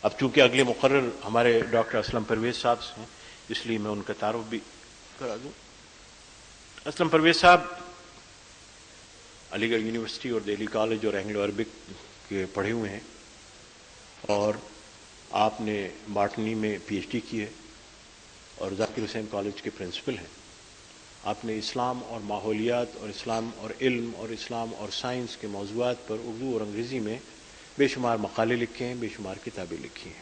اب چونکہ اگلے مقرر ہمارے ڈاکٹر اسلم پرویز صاحب ہیں، اس لیے میں ان کا تعارف بھی کرا دوں۔ اسلم پرویز صاحب علی گڑھ یونیورسٹی اور دہلی کالج اور اینگلو عربک کے پڑھے ہوئے ہیں، اور آپ نے باٹنی میں پی ایچ ڈی کی ہے اور ذاکر حسین کالج کے پرنسپل ہیں۔ آپ نے اسلام اور ماحولیات اور اسلام اور علم اور اسلام اور سائنس کے موضوعات پر اردو اور انگریزی میں بے شمار مقالے لکھے ہیں، بے شمار کتابیں لکھی ہیں،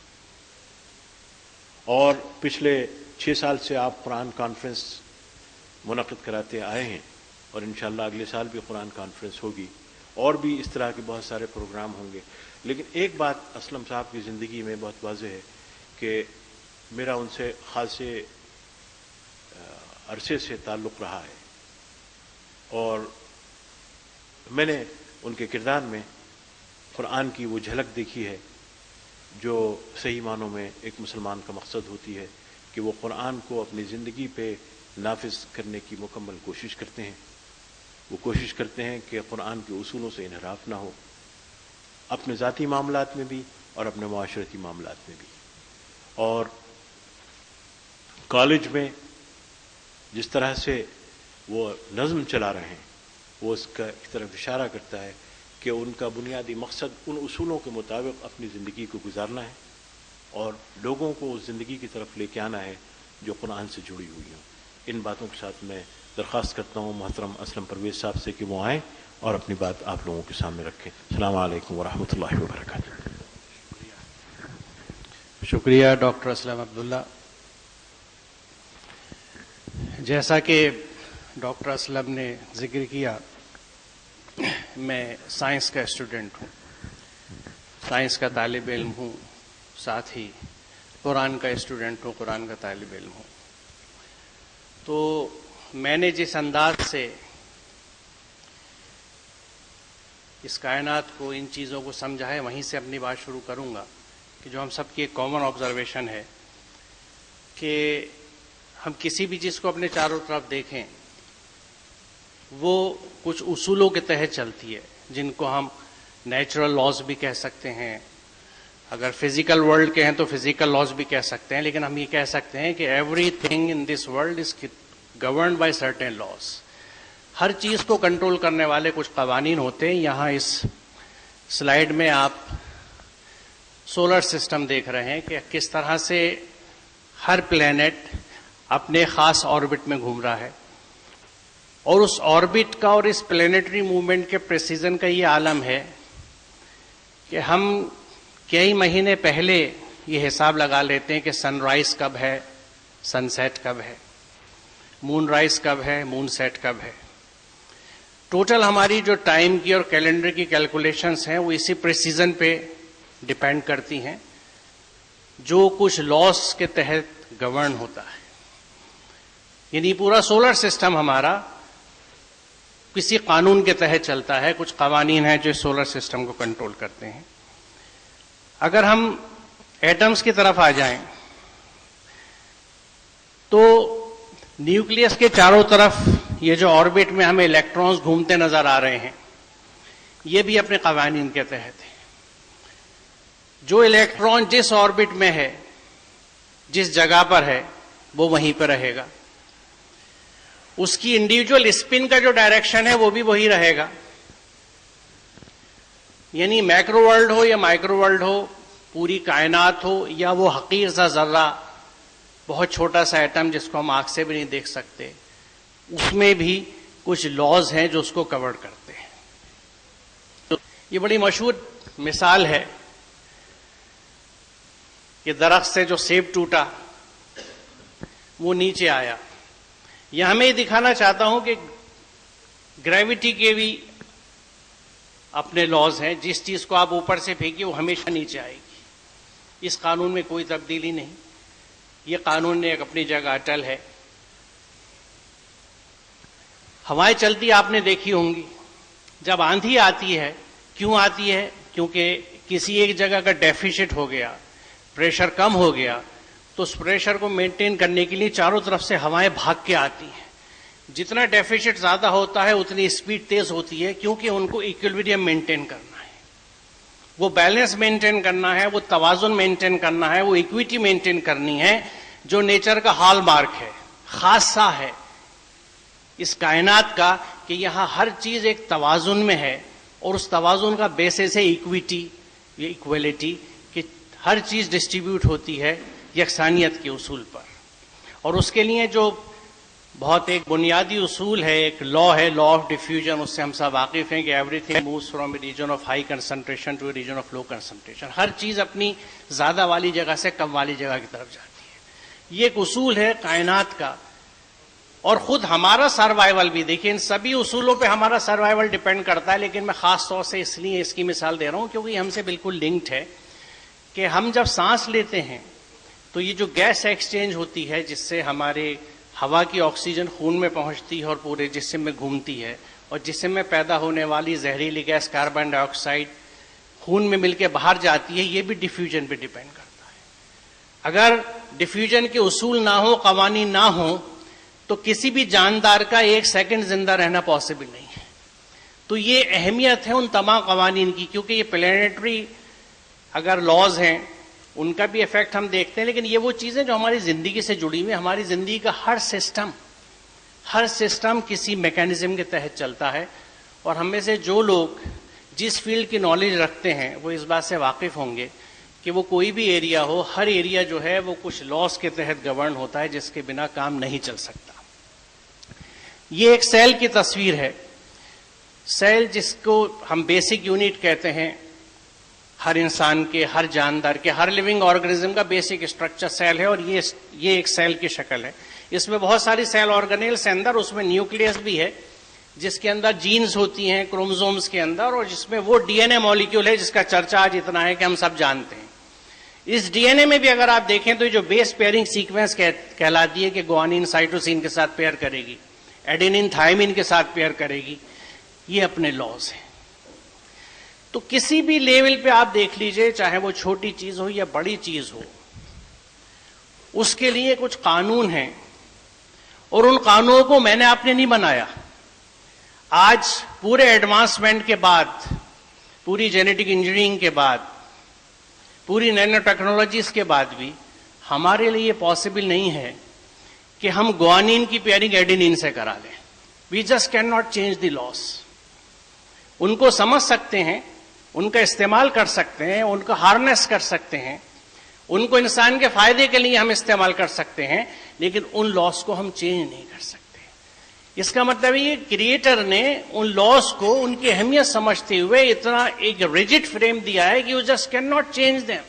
اور پچھلے 6 سال سے آپ قرآن کانفرنس منعقد کراتے آئے ہیں، اور انشاءاللہ اگلے سال بھی قرآن کانفرنس ہوگی، اور بھی اس طرح کے بہت سارے پروگرام ہوں گے۔ لیکن ایک بات اسلم صاحب کی زندگی میں بہت واضح ہے کہ میرا ان سے خاصے عرصے سے تعلق رہا ہے، اور میں نے ان کے کردار میں قرآن کی وہ جھلک دیکھی ہے جو صحیح معنوں میں ایک مسلمان کا مقصد ہوتی ہے، کہ وہ قرآن کو اپنی زندگی پہ نافذ کرنے کی مکمل کوشش کرتے ہیں۔ وہ کوشش کرتے ہیں کہ قرآن کے اصولوں سے انحراف نہ ہو، اپنے ذاتی معاملات میں بھی اور اپنے معاشرتی معاملات میں بھی۔ اور کالج میں جس طرح سے وہ نظم چلا رہے ہیں، وہ اس کا ایک طرف اشارہ کرتا ہے کہ ان کا بنیادی مقصد ان اصولوں کے مطابق اپنی زندگی کو گزارنا ہے اور لوگوں کو اس زندگی کی طرف لے کے آنا ہے جو قرآن سے جڑی ہوئی ہوں۔ ان باتوں کے ساتھ میں درخواست کرتا ہوں محترم اسلم پرویز صاحب سے کہ وہ آئیں اور اپنی بات آپ لوگوں کے سامنے رکھیں۔ السلام علیکم ورحمۃ اللہ وبرکاتہ۔ شکریہ ڈاکٹر اسلم عبداللہ۔ جیسا کہ ڈاکٹر اسلم نے ذکر کیا، میں سائنس کا اسٹوڈنٹ ہوں، سائنس کا طالب علم ہوں، ساتھ ہی قرآن کا اسٹوڈنٹ ہوں، قرآن کا طالب علم ہوں۔ تو میں نے جس انداز سے اس کائنات کو، ان چیزوں کو سمجھا ہے، وہیں سے اپنی بات شروع کروں گا کہ جو ہم سب کی ایک کامن آبزرویشن ہے کہ ہم کسی بھی چیز کو اپنے چاروں طرف دیکھیں، وہ کچھ اصولوں کے تحت چلتی ہے، جن کو ہم نیچرل لاز بھی کہہ سکتے ہیں، اگر فزیکل ورلڈ کے ہیں تو فزیکل لاز بھی کہہ سکتے ہیں، لیکن ہم یہ کہہ سکتے ہیں کہ everything in this world is governed by certain laws. ہر چیز کو کنٹرول کرنے والے کچھ قوانین ہوتے ہیں۔ یہاں اس سلائیڈ میں آپ سولر سسٹم دیکھ رہے ہیں کہ کس طرح سے ہر پلینٹ اپنے خاص آربٹ میں گھوم رہا ہے، اور اس آربٹ کا اور اس پلینیٹری موومنٹ کے پریسیزن کا یہ عالم ہے کہ ہم کئی مہینے پہلے یہ حساب لگا لیتے ہیں کہ سن رائز کب ہے، سن سیٹ کب ہے، مون رائز کب ہے، مون سیٹ کب ہے۔ ٹوٹل ہماری جو ٹائم کی اور کیلنڈر کی کیلکولیشنز ہیں وہ اسی پریسیزن پہ ڈیپینڈ کرتی ہیں، جو کچھ لاس کے تحت گورن ہوتا ہے۔ یعنی پورا سولر سسٹم ہمارا کسی قانون کے تحت چلتا ہے، کچھ قوانین ہیں جو سولر سسٹم کو کنٹرول کرتے ہیں۔ اگر ہم ایٹمز کی طرف آ جائیں تو نیوکلیس کے چاروں طرف یہ جو آربٹ میں ہمیں الیکٹرانز گھومتے نظر آ رہے ہیں، یہ بھی اپنے قوانین کے تحت ہے۔ جو الیکٹران جس آربٹ میں ہے، جس جگہ پر ہے، وہ وہیں پہ رہے گا۔ اس کی انڈیویجول اسپن کا جو ڈائریکشن ہے وہ بھی وہی رہے گا۔ یعنی میکرو ورلڈ ہو یا مائکرو ورلڈ ہو، پوری کائنات ہو یا وہ حقیر سا ذرہ، بہت چھوٹا سا ایٹم جس کو ہم آنکھ سے بھی نہیں دیکھ سکتے، اس میں بھی کچھ لاز ہیں جو اس کو کور کرتے ہیں۔ یہ بڑی مشہور مثال ہے کہ درخت سے جو سیب ٹوٹا وہ نیچے آیا۔ یہ ہمیں یہ دکھانا چاہتا ہوں کہ گریوٹی کے بھی اپنے لاز ہیں، جس چیز کو آپ اوپر سے پھینکیے وہ ہمیشہ نیچے آئے گی۔ اس قانون میں کوئی تبدیلی نہیں، یہ قانون ایک اپنی جگہ اٹل ہے۔ ہوائیں چلتی آپ نے دیکھی ہوں گی، جب آندھی آتی ہے، کیوں آتی ہے؟ کیونکہ کسی ایک جگہ کا ڈیفیسٹ ہو گیا، پریشر کم ہو گیا، تو اس پریشر کو مینٹین کرنے کے لیے چاروں طرف سے ہوائیں بھاگ کے آتی ہیں۔ جتنا ڈیفیسٹ زیادہ ہوتا ہے اتنی اسپیڈ تیز ہوتی ہے، کیونکہ ان کو ایکویلبریم مینٹین کرنا ہے۔ وہ بیلنس مینٹین کرنا ہے، وہ توازن مینٹین کرنا ہے، وہ ایکویٹی مینٹین کرنی ہے جو نیچر کا ہال مارک ہے، خاصہ ہے اس کائنات کا، کہ یہاں ہر چیز ایک توازن میں ہے، اور اس توازن کا بیسس ہے ایکویٹی یا ایکویلٹی، کہ ہر چیز ڈسٹریبیوٹ ہوتی ہے یکسانیت کے اصول پر. اور اس کے لیے جو بہت ایک بنیادی اصول ہے، ایک لا ہے، لا آف ڈیفیوژن، اس سے ہم سب واقف ہیں کہ everything moves from a region of high concentration to a region of low concentration. ہر چیز اپنی زیادہ والی جگہ سے کم والی جگہ کی طرف جاتی ہے. یہ ایک اصول ہے کائنات کا. اور خود ہمارا سروائیول بھی، دیکھیں ان سبھی اصولوں پہ ہمارا سروائیول ڈیپینڈ کرتا ہے، لیکن میں خاص طور سے اس لیے اس کی مثال دے رہا ہوں کیونکہ یہ ہم سے بالکل لنکڈ ہے. کہ ہم جب سانس لیتے ہیں تو یہ جو گیس ایکسچینج ہوتی ہے، جس سے ہمارے ہوا کی آکسیجن خون میں پہنچتی ہے اور پورے جسم میں گھومتی ہے، اور جسم میں پیدا ہونے والی زہریلی گیس کاربن ڈائی آکسائڈ خون میں مل کے باہر جاتی ہے، یہ بھی ڈیفیوژن پہ ڈیپینڈ کرتا ہے. اگر ڈیفیوژن کے اصول نہ ہو، قوانین نہ ہوں، تو کسی بھی جاندار کا ایک سیکنڈ زندہ رہنا پاسبل نہیں ہے. تو یہ اہمیت ہے ان تمام قوانین کی، کیونکہ یہ پلانیٹری اگر لاز ہیں ان کا بھی ایفیکٹ ہم دیکھتے ہیں، لیکن یہ وہ چیزیں جو ہماری زندگی سے جڑی ہوئی ہیں. ہماری زندگی کا ہر سسٹم کسی میکینزم کے تحت چلتا ہے. اور ہم میں سے جو لوگ جس فیلڈ کی نالج رکھتے ہیں وہ اس بات سے واقف ہوں گے کہ وہ کوئی بھی ایریا ہو، ہر ایریا جو ہے وہ کچھ لاز کے تحت گورن ہوتا ہے جس کے بنا کام نہیں چل سکتا. یہ ایک سیل کی تصویر ہے. سیل جس کو ہم بیسک یونٹ کہتے ہیں، ہر انسان کے، ہر جاندار کے، ہر لیونگ آرگنزم کا بیسک اسٹرکچر سیل ہے، اور یہ ایک سیل کی شکل ہے. اس میں بہت ساری سیل آرگنیلس ہیں اندر. اس میں نیوکلیس بھی ہے جس کے اندر جینز ہوتی ہیں کروموزومز کے اندر، اور جس میں وہ ڈی این اے مالیکیول ہے جس کا چرچا آج اتنا ہے کہ ہم سب جانتے ہیں. اس ڈی این اے میں بھی اگر آپ دیکھیں تو جو بیس پیئرنگ سیکوینس کہلاتی ہے کہ گوانین سائٹوسین کے ساتھ پیئر کرے گی، ایڈینین تھائمین کے ساتھ پیئر کرے گی، یہ اپنے لاز ہیں. تو کسی بھی لیول پہ آپ دیکھ لیجئے، چاہے وہ چھوٹی چیز ہو یا بڑی چیز ہو، اس کے لیے کچھ قانون ہیں، اور ان قانونوں کو میں نے آپ نے نہیں بنایا. آج پورے ایڈوانسمنٹ کے بعد، پوری جینیٹک انجینئرنگ کے بعد، پوری نینو ٹیکنالوجیز کے بعد بھی ہمارے لیے یہ پاسبل نہیں ہے کہ ہم گوانین کی پیئرنگ ایڈینین سے کرا لیں. We just can not change the laws. ان کو سمجھ سکتے ہیں، ان کا استعمال کر سکتے ہیں، ان کو ہارنیس کر سکتے ہیں، ان کو انسان کے فائدے کے لیے ہم استعمال کر سکتے ہیں، لیکن ان لاس کو ہم چینج نہیں کر سکتے. اس کا مطلب یہ کریٹر نے ان لاس کو ان کی اہمیت سمجھتے ہوئے اتنا ایک ریجڈ فریم دیا ہے کہ you just can not change them,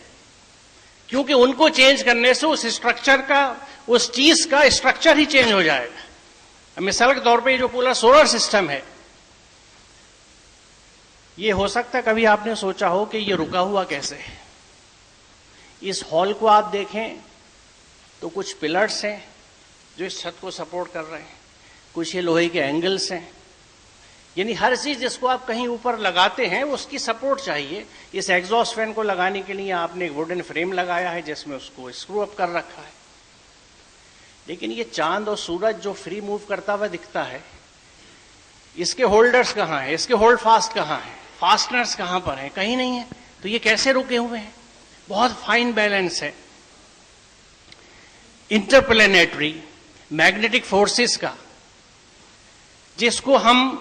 کیونکہ ان کو چینج کرنے سے اس اسٹرکچر کا، اس چیز کا اسٹرکچر ہی چینج ہو جائے گا. مثال کے طور پہ جو پورا سولر سسٹم ہے، یہ ہو سکتا ہے کبھی آپ نے سوچا ہو کہ یہ رکا ہوا کیسے ہے. اس ہال کو آپ دیکھیں تو کچھ پلرس ہیں جو اس چھت کو سپورٹ کر رہے ہیں، کچھ یہ لوہے کے اینگلز ہیں. یعنی ہر چیز جس کو آپ کہیں اوپر لگاتے ہیں اس کی سپورٹ چاہیے. اس ایگزاسٹ فین کو لگانے کے لیے آپ نے ایک ووڈن فریم لگایا ہے جس میں اس کو اسکرو اپ کر رکھا ہے. لیکن یہ چاند اور سورج جو فری موو کرتا ہوا دکھتا ہے، اس کے ہولڈرز کہاں ہیں؟ اس کے ہولڈ فاسٹ کہاں ہیں؟ فاسٹنرز کہاں پر ہیں؟ کہیں نہیں ہے. تو یہ کیسے رکے ہوئے ہیں؟ بہت فائن بیلنس ہے. انٹرپلینیٹری میگنیٹک فورسز کا، جس کو ہم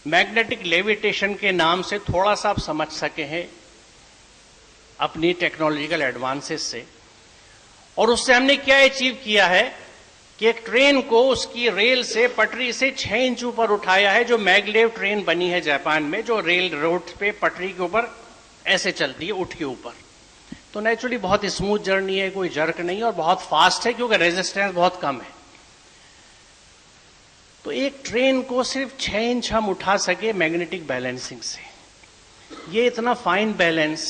میگنیٹک لیویٹیشن کے نام سے تھوڑا سا آپ سمجھ سکے ہیں اپنی ٹیکنالوجیکل ایڈوانسز سے. اور اس سے ہم نے کیا اچیو کیا ہے کہ ایک ٹرین کو اس کی ریل سے، پٹری سے 6 انچ اوپر اٹھایا ہے، جو میگلیو ٹرین بنی ہے جاپان میں، جو ریل روڈ پہ پٹری کے اوپر ایسے چلتی ہے اٹھ کے اوپر. تو نیچرلی بہت اسموتھ جرنی ہے، کوئی جرک نہیں، اور بہت فاسٹ ہے کیونکہ ریزسٹنس بہت کم ہے. تو ایک ٹرین کو صرف 6 انچ ہم اٹھا سکے میگنیٹک بیلنسنگ سے. یہ اتنا فائن بیلنس،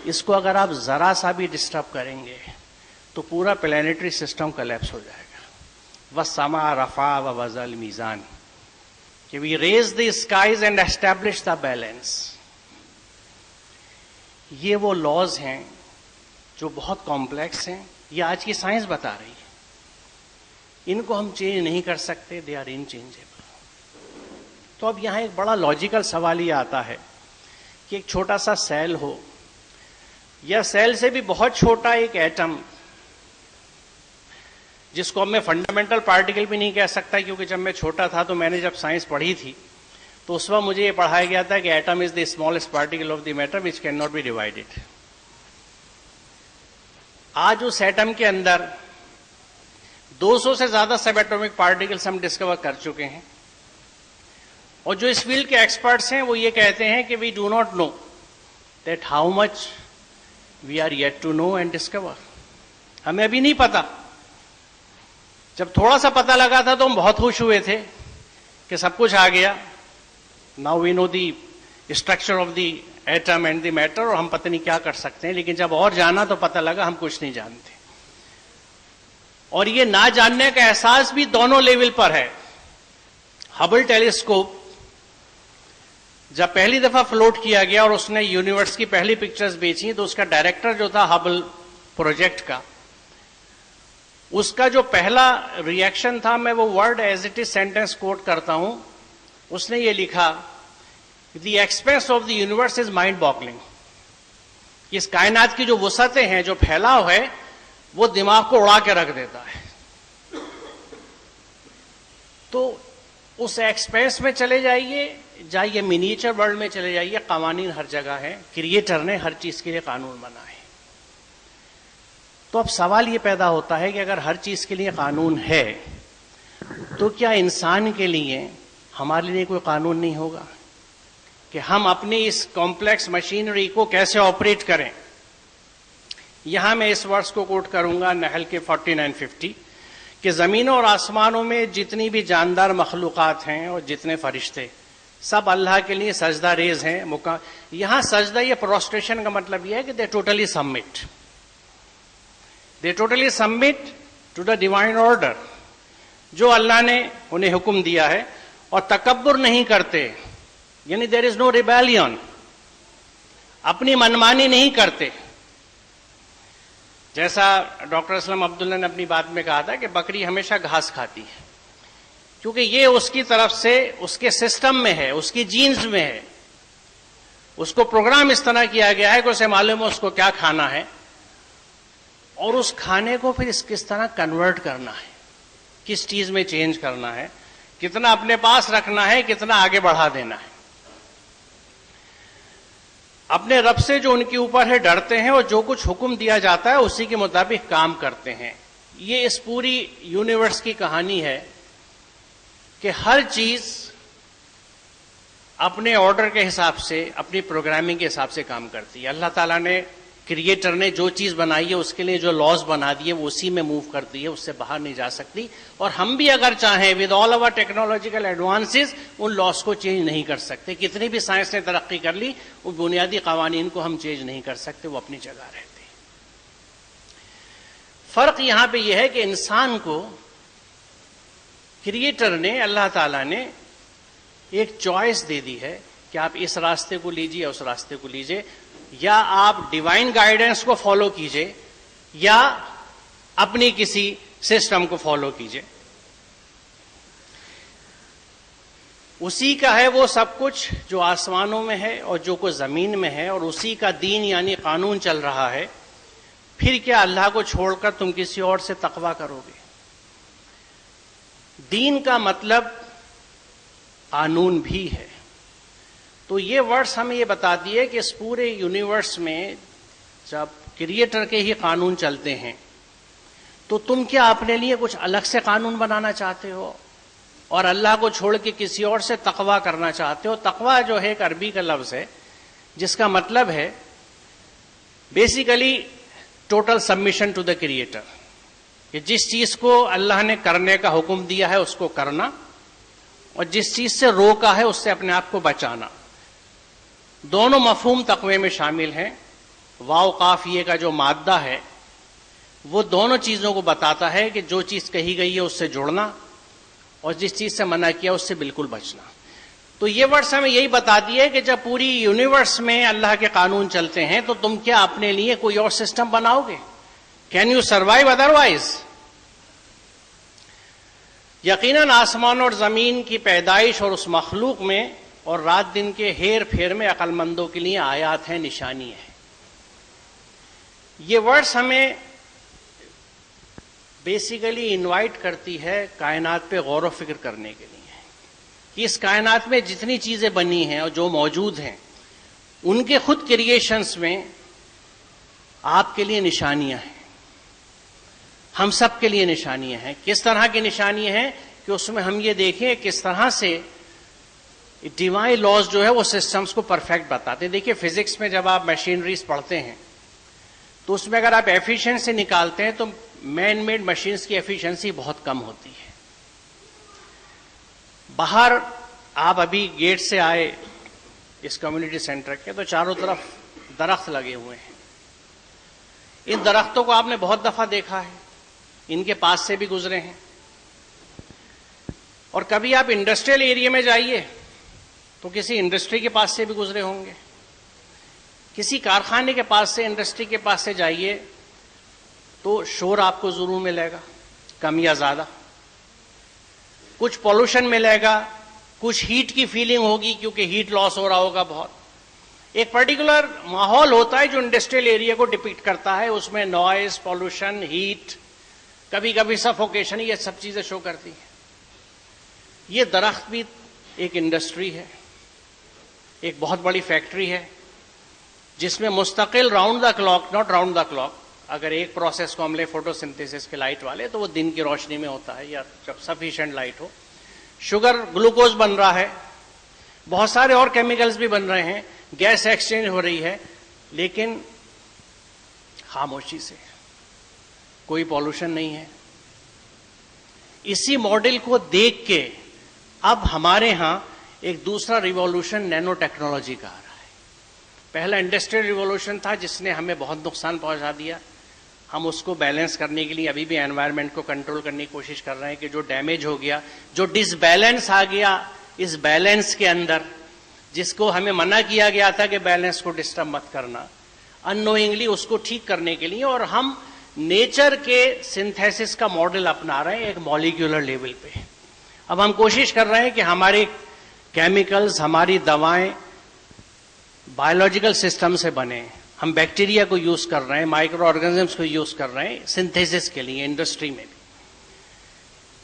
اس کو اگر آپ ذرا سا بھی ڈسٹرب کریں گے تو پورا پلانیٹری سسٹم کولیپس ہو جائے گا. وَالسَّمَاءَ رَفَعَهَا وَوَضَعَ الْمِيزَانَ، کہ we raise the skies and establish the balance. یہ وہ لاز ہیں جو بہت کمپلیکس ہیں، یہ آج کی سائنس بتا رہی ہے. ان کو ہم چینج نہیں کر سکتے، دے آر انچینجیبل. تو اب یہاں ایک بڑا لاجیکل سوال یہ آتا ہے کہ کہ ایک چھوٹا سا سیل ہو یا سیل سے بھی بہت چھوٹا ایک ایٹم، جس کو اب میں فنڈامنٹل پارٹیکل بھی نہیں کہہ سکتا، کیونکہ جب میں چھوٹا تھا تو میں نے جب سائنس پڑھی تھی تو اس وقت مجھے یہ پڑھایا گیا تھا کہ atom is the smallest particle of the matter which cannot ناٹ بی ڈیوائڈیڈ. آج اس ایٹم کے اندر 200 سے زیادہ سب ایٹمک پارٹیکلس ہم ڈسکور کر چکے ہیں، اور جو اس فیلڈ کے ایکسپرٹس ہیں وہ یہ کہتے ہیں کہ we do not know that how much we are yet to know and discover. ہمیں ابھی نہیں پتا. جب تھوڑا سا پتا لگا تھا تو ہم بہت خوش ہوئے تھے کہ سب کچھ آ گیا، now we know the structure of the atom and the matter, اور ہم پتہ نہیں کیا کر سکتے ہیں. لیکن جب اور جانا تو پتہ لگا ہم کچھ نہیں جانتے. اور یہ نہ جاننے کا احساس بھی دونوں لیول پر ہے. ہبل ٹیلیسکوپ جب پہلی دفعہ فلوٹ کیا گیا اور اس نے یونیورس کی پہلی پکچرز بیچی تو اس کا ڈائریکٹر جو تھا ہبل پروجیکٹ کا، اس کا جو پہلا ریئیکشن تھا، میں وہ word as it is sentence quote کرتا ہوں، اس نے یہ لکھا، the expanse of the universe is mind boggling. اس کائنات کی جو وسعتیں ہیں، جو پھیلاؤ ہے، وہ دماغ کو اڑا کے رکھ دیتا ہے. تو اس ایکسپینس میں چلے جائیے منیچر ورلڈ میں چلے جائیے، قوانین ہر جگہ ہیں. کریٹر نے ہر چیز کے لیے قانون بنائے. تو اب سوال یہ پیدا ہوتا ہے کہ اگر ہر چیز کے لیے قانون ہے تو کیا انسان کے لیے، ہمارے لیے کوئی قانون نہیں ہوگا کہ ہم اپنی اس کمپلیکس مشینری کو کیسے آپریٹ کریں؟ یہاں میں اس ورس کو کوٹ کروں گا نحل کے 49-50 کہ زمینوں اور آسمانوں میں جتنی بھی جاندار مخلوقات ہیں اور جتنے فرشتے، سب اللہ کے لیے سجدہ ریز ہیں. یہاں سجدہ، یہ پروسٹریشن کا مطلب یہ ہے کہ they totally submit. They totally submit to the divine order. جو اللہ نے انہیں حکم دیا ہے، اور تکبر نہیں کرتے، یعنی there is no rebellion. اپنی منمانی نہیں کرتے. جیسا ڈاکٹر اسلم عبداللہ نے اپنی بات میں کہا تھا کہ بکری ہمیشہ گھاس کھاتی ہے، کیونکہ یہ اس کی طرف سے، اس کے سسٹم میں ہے، اس کی جینز میں ہے. اس کو پروگرام اس طرح کیا گیا ہے کہ اسے معلوم ہے اس کو کیا کھانا ہے، اور اس کھانے کو پھر کس طرح کنورٹ کرنا ہے، کس چیز میں چینج کرنا ہے، کتنا اپنے پاس رکھنا ہے، کتنا آگے بڑھا دینا ہے. اپنے رب سے جو ان کے اوپر ہے ڈرتے ہیں، اور جو کچھ حکم دیا جاتا ہے اسی کے مطابق کام کرتے ہیں. یہ اس پوری یونیورس کی کہانی ہے کہ ہر چیز اپنے آرڈر کے حساب سے، اپنی پروگرامنگ کے حساب سے کام کرتی ہے. اللہ تعالیٰ نے، کریٹر نے جو چیز بنائی ہے اس کے لیے جو لاز بنا دیے وہ اسی میں موو کرتی ہے، اس سے باہر نہیں جا سکتی. اور ہم بھی اگر چاہیں with all over technological advances in laws کو چینج نہیں کر سکتے. کتنی بھی سائنس نے ترقی کر لی، وہ بنیادی قوانین کو ہم چینج نہیں کر سکتے، وہ اپنی جگہ رہتے. فرق یہاں پہ یہ ہے کہ انسان کو کریٹر نے، اللہ تعالیٰ نے ایک چوائس دے دی ہے کہ آپ اس راستے کو لیجیے، اس راستے کو لیجیے، یا آپ ڈیوائن گائیڈنس کو فالو کیجئے یا اپنی کسی سسٹم کو فالو کیجئے. اسی کا ہے وہ سب کچھ جو آسمانوں میں ہے اور جو کچھ زمین میں ہے، اور اسی کا دین یعنی قانون چل رہا ہے. پھر کیا اللہ کو چھوڑ کر تم کسی اور سے تقویٰ کرو گے؟ دین کا مطلب قانون بھی ہے. تو یہ ورڈس ہمیں یہ بتا دیے کہ اس پورے یونیورس میں جب کریٹر کے ہی قانون چلتے ہیں تو تم کیا اپنے لیے کچھ الگ سے قانون بنانا چاہتے ہو اور اللہ کو چھوڑ کے کسی اور سے تقویٰ کرنا چاہتے ہو؟ تقویٰ جو ہے ایک عربی کا لفظ ہے جس کا مطلب ہے basically total submission to the creator, کہ جس چیز کو اللہ نے کرنے کا حکم دیا ہے اس کو کرنا، اور جس چیز سے روکا ہے اس سے اپنے آپ کو بچانا. دونوں مفہوم تقوی میں شامل ہیں. واو قافیے کا جو مادہ ہے وہ دونوں چیزوں کو بتاتا ہے کہ جو چیز کہی گئی ہے اس سے جڑنا اور جس چیز سے منع کیا اس سے بالکل بچنا. تو یہ ورڈس ہمیں یہی بتا دیے کہ جب پوری یونیورس میں اللہ کے قانون چلتے ہیں تو تم کیا اپنے لیے کوئی اور سسٹم بناؤ گے؟ Can you survive otherwise? یقیناً آسمان اور زمین کی پیدائش اور اس مخلوق میں اور رات دن کے ہیر پھیر میں عقل مندوں کے لیے آیات ہیں، نشانی ہے. یہ ورڈز ہمیں بیسیکلی انوائٹ کرتی ہے کائنات پہ غور و فکر کرنے کے لیے کہ اس کائنات میں جتنی چیزیں بنی ہیں اور جو موجود ہیں ان کے خود کریشنز میں آپ کے لیے نشانیاں ہیں، ہم سب کے لیے نشانیاں ہیں. کس طرح کی نشانیاں ہیں کہ اس میں ہم یہ دیکھیں کس طرح سے ڈیوائن لاز جو ہے وہ سسٹمز کو پرفیکٹ بتاتے ہیں. دیکھیے فزکس میں جب آپ مشینریز پڑھتے ہیں تو اس میں اگر آپ ایفیشنسی نکالتے ہیں تو مین میڈ مشینز کی ایفیشنسی بہت کم ہوتی ہے. باہر آپ ابھی گیٹ سے آئے اس کمیونٹی سینٹر کے تو چاروں طرف درخت لگے ہوئے ہیں. ان درختوں کو آپ نے بہت دفعہ دیکھا ہے، ان کے پاس سے بھی گزرے ہیں. اور کبھی آپ انڈسٹریل ایریا میں جائیے تو کسی انڈسٹری کے پاس سے بھی گزرے ہوں گے، کسی کارخانے کے پاس سے، انڈسٹری کے پاس سے جائیے تو شور آپ کو ضرور ملے گا، کم یا زیادہ. کچھ پولوشن ملے گا، کچھ ہیٹ کی فیلنگ ہوگی کیونکہ ہیٹ لاس ہو رہا ہوگا بہت. ایک پرٹیکولر ماحول ہوتا ہے جو انڈسٹریل ایریا کو ڈپکٹ کرتا ہے، اس میں نوائز، پولوشن، ہیٹ، کبھی کبھی سفوکیشن، یہ سب چیزیں شو کرتی ہیں. یہ درخت بھی ایک انڈسٹری ہے، ایک بہت بڑی فیکٹری ہے جس میں مستقل round the clock, not round the clock, اگر ایک پروسیس کو ہم لیں فوٹو سنتھیسس کے لائٹ والے تو وہ دن کی روشنی میں ہوتا ہے یا جب سفیشینٹ لائٹ ہو. شوگر، گلوکوز بن رہا ہے، بہت سارے اور کیمیکلز بھی بن رہے ہیں، گیس ایکسچینج ہو رہی ہے، لیکن خاموشی سے، کوئی پولوشن نہیں ہے. اسی ماڈل کو دیکھ کے اب ہمارے ہاں ایک دوسرا ریوولوشن نینو ٹیکنالوجی کا آ رہا ہے. پہلا انڈسٹریل ریوولوشن تھا جس نے ہمیں بہت نقصان پہنچا دیا. ہم اس کو بیلنس کرنے کے لیے ابھی بھی انوائرمنٹ کو کنٹرول کرنے کی کوشش کر رہے ہیں کہ جو ڈیمیج ہو گیا، جو ڈس بیلنس آ گیا اس بیلنس کے اندر، جس کو ہمیں منع کیا گیا تھا کہ بیلنس کو ڈسٹرب مت کرنا، ان نوئنگلی اس کو ٹھیک کرنے کے لیے. اور ہم نیچر کے سنتھیسس کا ماڈل اپنا رہے ہیں ایک مالیکولر لیول پہ. اب ہم کوشش کر رہے ہیں کہ ہمارے کیمیکلز، ہماری دوائیں بایولوجیکل سسٹم سے بنے. ہم بیکٹیریا کو یوز کر رہے ہیں، مائکرو آرگنزمس کو یوز کر رہے ہیں سنتھیسس کے لیے انڈسٹری میں بھی.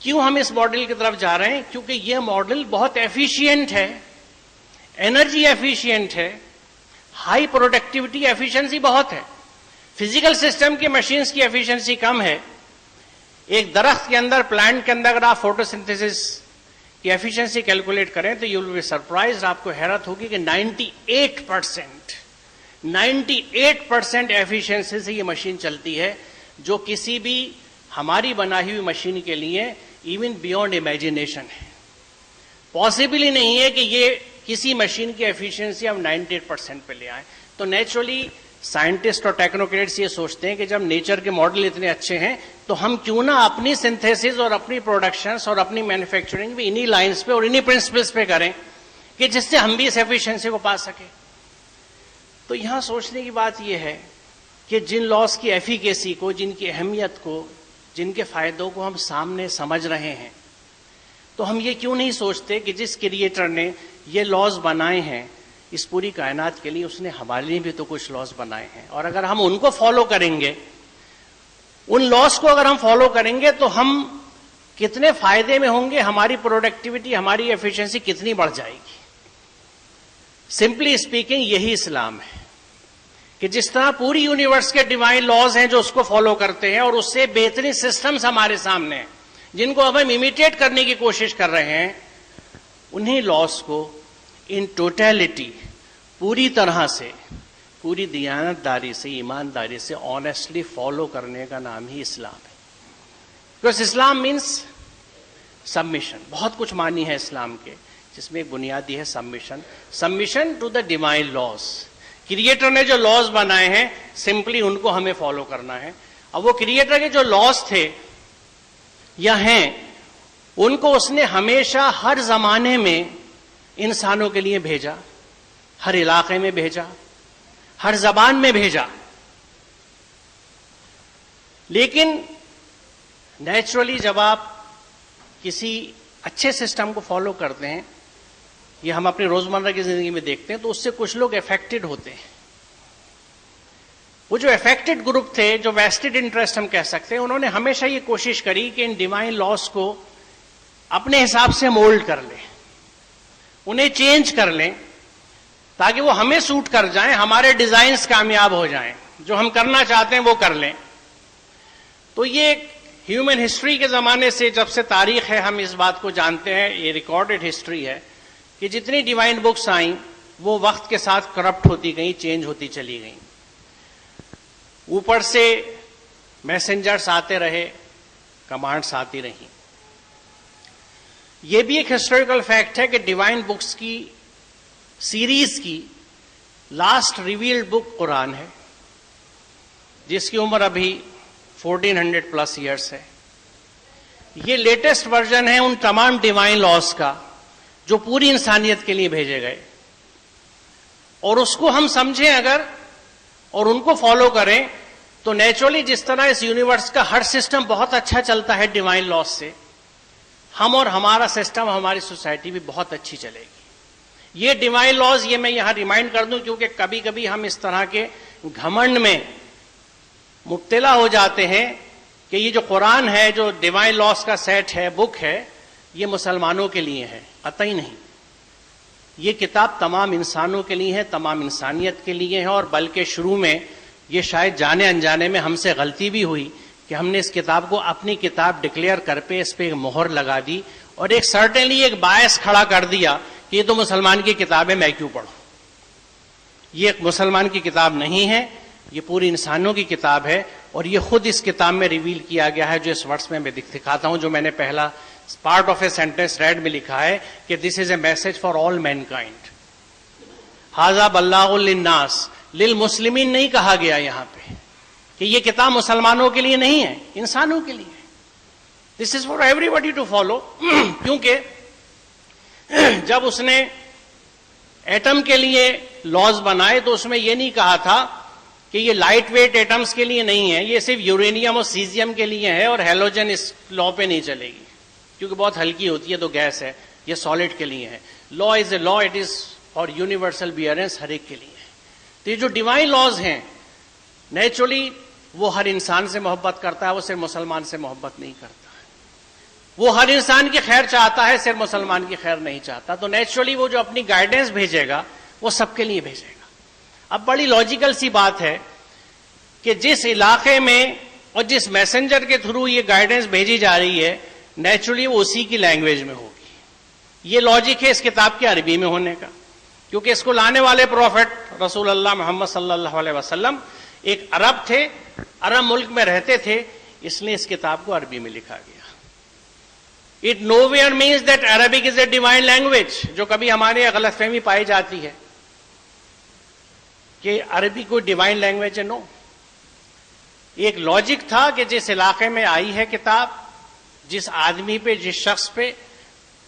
کیوں ہم اس ماڈل کی طرف جا رہے ہیں؟ کیونکہ یہ ماڈل بہت ایفیشینٹ ہے، انرجی ایفیشینٹ ہے، ہائی پروڈکٹیوٹی، ایفیشنسی بہت ہے. فزیکل سسٹم کی مشینز کی ایفیشنسی کم ہے. ایک درخت کے اندر، پلانٹ کے اندر اگر آپ فوٹو سنتھیسس کی ایفیشنسی کیلکولیٹ کریں تو یو ول بی سرپرائزڈ، آپ کو حیرت ہوگی کہ 98% ایفیشنسی سے یہ مشین چلتی ہے، جو کسی بھی ہماری بنائی ہوئی مشین کے لیے ایون بیونڈ امیجنیشن ہے. پاسبل ہی نہیں ہے کہ یہ کسی مشین کی ایفیشنسی ہم 98% پہ لے آئیں. تو نیچرلی سائنٹسٹ اور ٹیکنوکریٹس یہ سوچتے ہیں کہ جب نیچر کے ماڈل اتنے اچھے ہیں تو ہم کیوں نہ اپنی سنتھیسس اور اپنی پروڈکشنز اور اپنی مینوفیکچرنگ بھی انہی لائنز پہ اور انہی پرنسپلس پہ کریں کہ جس سے ہم بھی اس ایفیشنسی کو پا سکیں. تو یہاں سوچنے کی بات یہ ہے کہ جن لاس کی ایفیکیسی کو، جن کی اہمیت کو، جن کے فائدوں کو ہم سامنے سمجھ رہے ہیں، تو ہم یہ کیوں نہیں سوچتے کہ جس کریٹر نے یہ لاز بنائے ہیں اس پوری کائنات کے لیے، اس نے ہمارے لیے بھی تو کچھ لاز بنائے ہیں. اور اگر ہم ان کو فالو کریں گے، ان لاز کو اگر ہم فالو کریں گے تو ہم کتنے فائدے میں ہوں گے، ہماری پروڈکٹیوٹی، ہماری ایفیشنسی کتنی بڑھ جائے گی. سمپلی اسپیکنگ یہی اسلام ہے کہ جس طرح پوری یونیورس کے ڈیوائن لاز ہیں جو اس کو فالو کرتے ہیں، اور اس سے بہترین سسٹمز ہمارے سامنے ہیں جن کو اب ہم امیٹیٹ کرنے کی کوشش کر رہے ہیں، انہی لاز کو ان ٹوٹیلٹی، پوری طرح سے، پوری دیانتداری سے، ایمانداری سے، آنیسٹلی فالو کرنے کا نام ہی اسلام ہے. Because Islam means submission. بہت کچھ معنی ہے اسلام کے، جس میں ایک بنیادی ہے submission to the divine laws. Creator نے جو لاز بنائے ہیں سمپلی ان کو ہمیں فالو کرنا ہے. اب وہ کریٹر کے جو لاز تھے یا ہیں، ان کو اس نے ہمیشہ ہر زمانے میں انسانوں کے لیے بھیجا، ہر علاقے میں بھیجا، ہر زبان میں بھیجا. لیکن نیچرلی جب آپ کسی اچھے سسٹم کو فالو کرتے ہیں یہ ہم اپنی روزمرہ کی زندگی میں دیکھتے ہیں، تو اس سے کچھ لوگ افیکٹڈ ہوتے ہیں. وہ جو افیکٹڈ گروپ تھے، جو ویسٹڈ انٹرسٹ ہم کہہ سکتے ہیں، انہوں نے ہمیشہ یہ کوشش کری کہ ان ڈیوائن لاس کو اپنے حساب سے مولڈ کر لیں، انہیں چینج کر لیں تاکہ وہ ہمیں سوٹ کر جائیں، ہمارے ڈیزائنز کامیاب ہو جائیں، جو ہم کرنا چاہتے ہیں وہ کر لیں. تو یہ ہیومن ہسٹری کے زمانے سے، جب سے تاریخ ہے، ہم اس بات کو جانتے ہیں، یہ ریکارڈڈ ہسٹری ہے کہ جتنی ڈیوائن بکس آئیں وہ وقت کے ساتھ کرپٹ ہوتی گئیں، چینج ہوتی چلی گئیں. اوپر سے میسنجرز آتے رہے، کمانڈس آتی رہیں. یہ بھی ایک ہسٹوریکل فیکٹ ہے کہ ڈیوائن بکس کی سیریز کی لاسٹ ریویلڈ بک قرآن ہے، جس کی عمر ابھی 1400 پلس ایئرس ہے. یہ لیٹسٹ ورژن ہے ان تمام ڈیوائن لاز کا جو پوری انسانیت کے لیے بھیجے گئے، اور اس کو ہم سمجھیں اگر اور ان کو فالو کریں تو نیچرلی جس طرح اس یونیورس کا ہر سسٹم بہت اچھا چلتا ہے ڈیوائن لاز سے، ہم اور ہمارا سسٹم، ہماری سوسائٹی بھی بہت اچھی چلے گی. یہ ڈیوائن لاز، یہ میں یہاں ریمائنڈ کر دوں کیونکہ کبھی کبھی ہم اس طرح کے گھمنڈ میں مبتلا ہو جاتے ہیں کہ یہ جو قرآن ہے، جو ڈیوائن لاز کا سیٹ ہے، بک ہے، یہ مسلمانوں کے لیے ہے. قطعی نہیں. یہ کتاب تمام انسانوں کے لیے ہے، تمام انسانیت کے لیے ہے. اور بلکہ شروع میں یہ شاید جانے انجانے میں ہم سے غلطی بھی ہوئی کہ ہم نے اس کتاب کو اپنی کتاب ڈکلیئر کر پہ اس پہ ایک مہر لگا دی اور ایک سرٹنلی ایک باعث کھڑا کر دیا کہ یہ تو مسلمان کی کتاب ہے، میں کیوں پڑھوں. یہ ایک مسلمان کی کتاب نہیں ہے، یہ پوری انسانوں کی کتاب ہے. اور یہ خود اس کتاب میں ریویل کیا گیا ہے، جو اس ورس میں دکھاتا ہوں، جو میں نے پہلا part of a sentence read میں لکھا ہے کہ this is a message for all mankind. ھذا بلاغ للناس، للمسلمین نہیں کہا گیا یہاں پہ کہ یہ کتاب مسلمانوں کے لیے نہیں ہے، انسانوں کے لیے ہے. This is for everybody to follow. کیونکہ جب اس نے ایٹم کے لیے لاز بنائے تو اس میں یہ نہیں کہا تھا کہ یہ لائٹ ویٹ ایٹمز کے لیے نہیں ہے، یہ صرف یورینیم اور سیزیم کے لیے ہے، اور ہیلوجن اس لا پہ نہیں چلے گی کیونکہ بہت ہلکی ہوتی ہے تو گیس ہے. یہ سالڈ کے لیے ہے. لا از اے لا، اٹ از فار یونیورسل بیئرنس، ہر ایک کے لیے ہے. تو یہ جو ڈیوائن لاز ہیں، نیچرلی وہ ہر انسان سے محبت کرتا ہے، وہ صرف مسلمان سے محبت نہیں کرتا. وہ ہر انسان کی خیر چاہتا ہے، صرف مسلمان کی خیر نہیں چاہتا. تو نیچرلی وہ جو اپنی گائیڈنس بھیجے گا وہ سب کے لیے بھیجے گا. اب بڑی لاجیکل سی بات ہے کہ جس علاقے میں اور جس میسنجر کے تھرو یہ گائیڈنس بھیجی جا رہی ہے، نیچرلی وہ اسی کی لینگویج میں ہوگی. یہ لاجک ہے اس کتاب کے عربی میں ہونے کا، کیونکہ اس کو لانے والے پروفٹ رسول اللہ محمد صلی اللہ علیہ وسلم ایک عرب تھے، عرب ملک میں رہتے تھے، اس لیے اس کتاب کو عربی میں لکھا گیا. It nowhere means that Arabic is a divine language، جو کبھی ہمارے غلط فہمی پائی جاتی ہے کہ عربی کوئی ڈیوائن لینگویج ہے. نو، ایک لاجک تھا کہ جس علاقے میں آئی ہے کتاب، جس آدمی پہ، جس شخص پہ،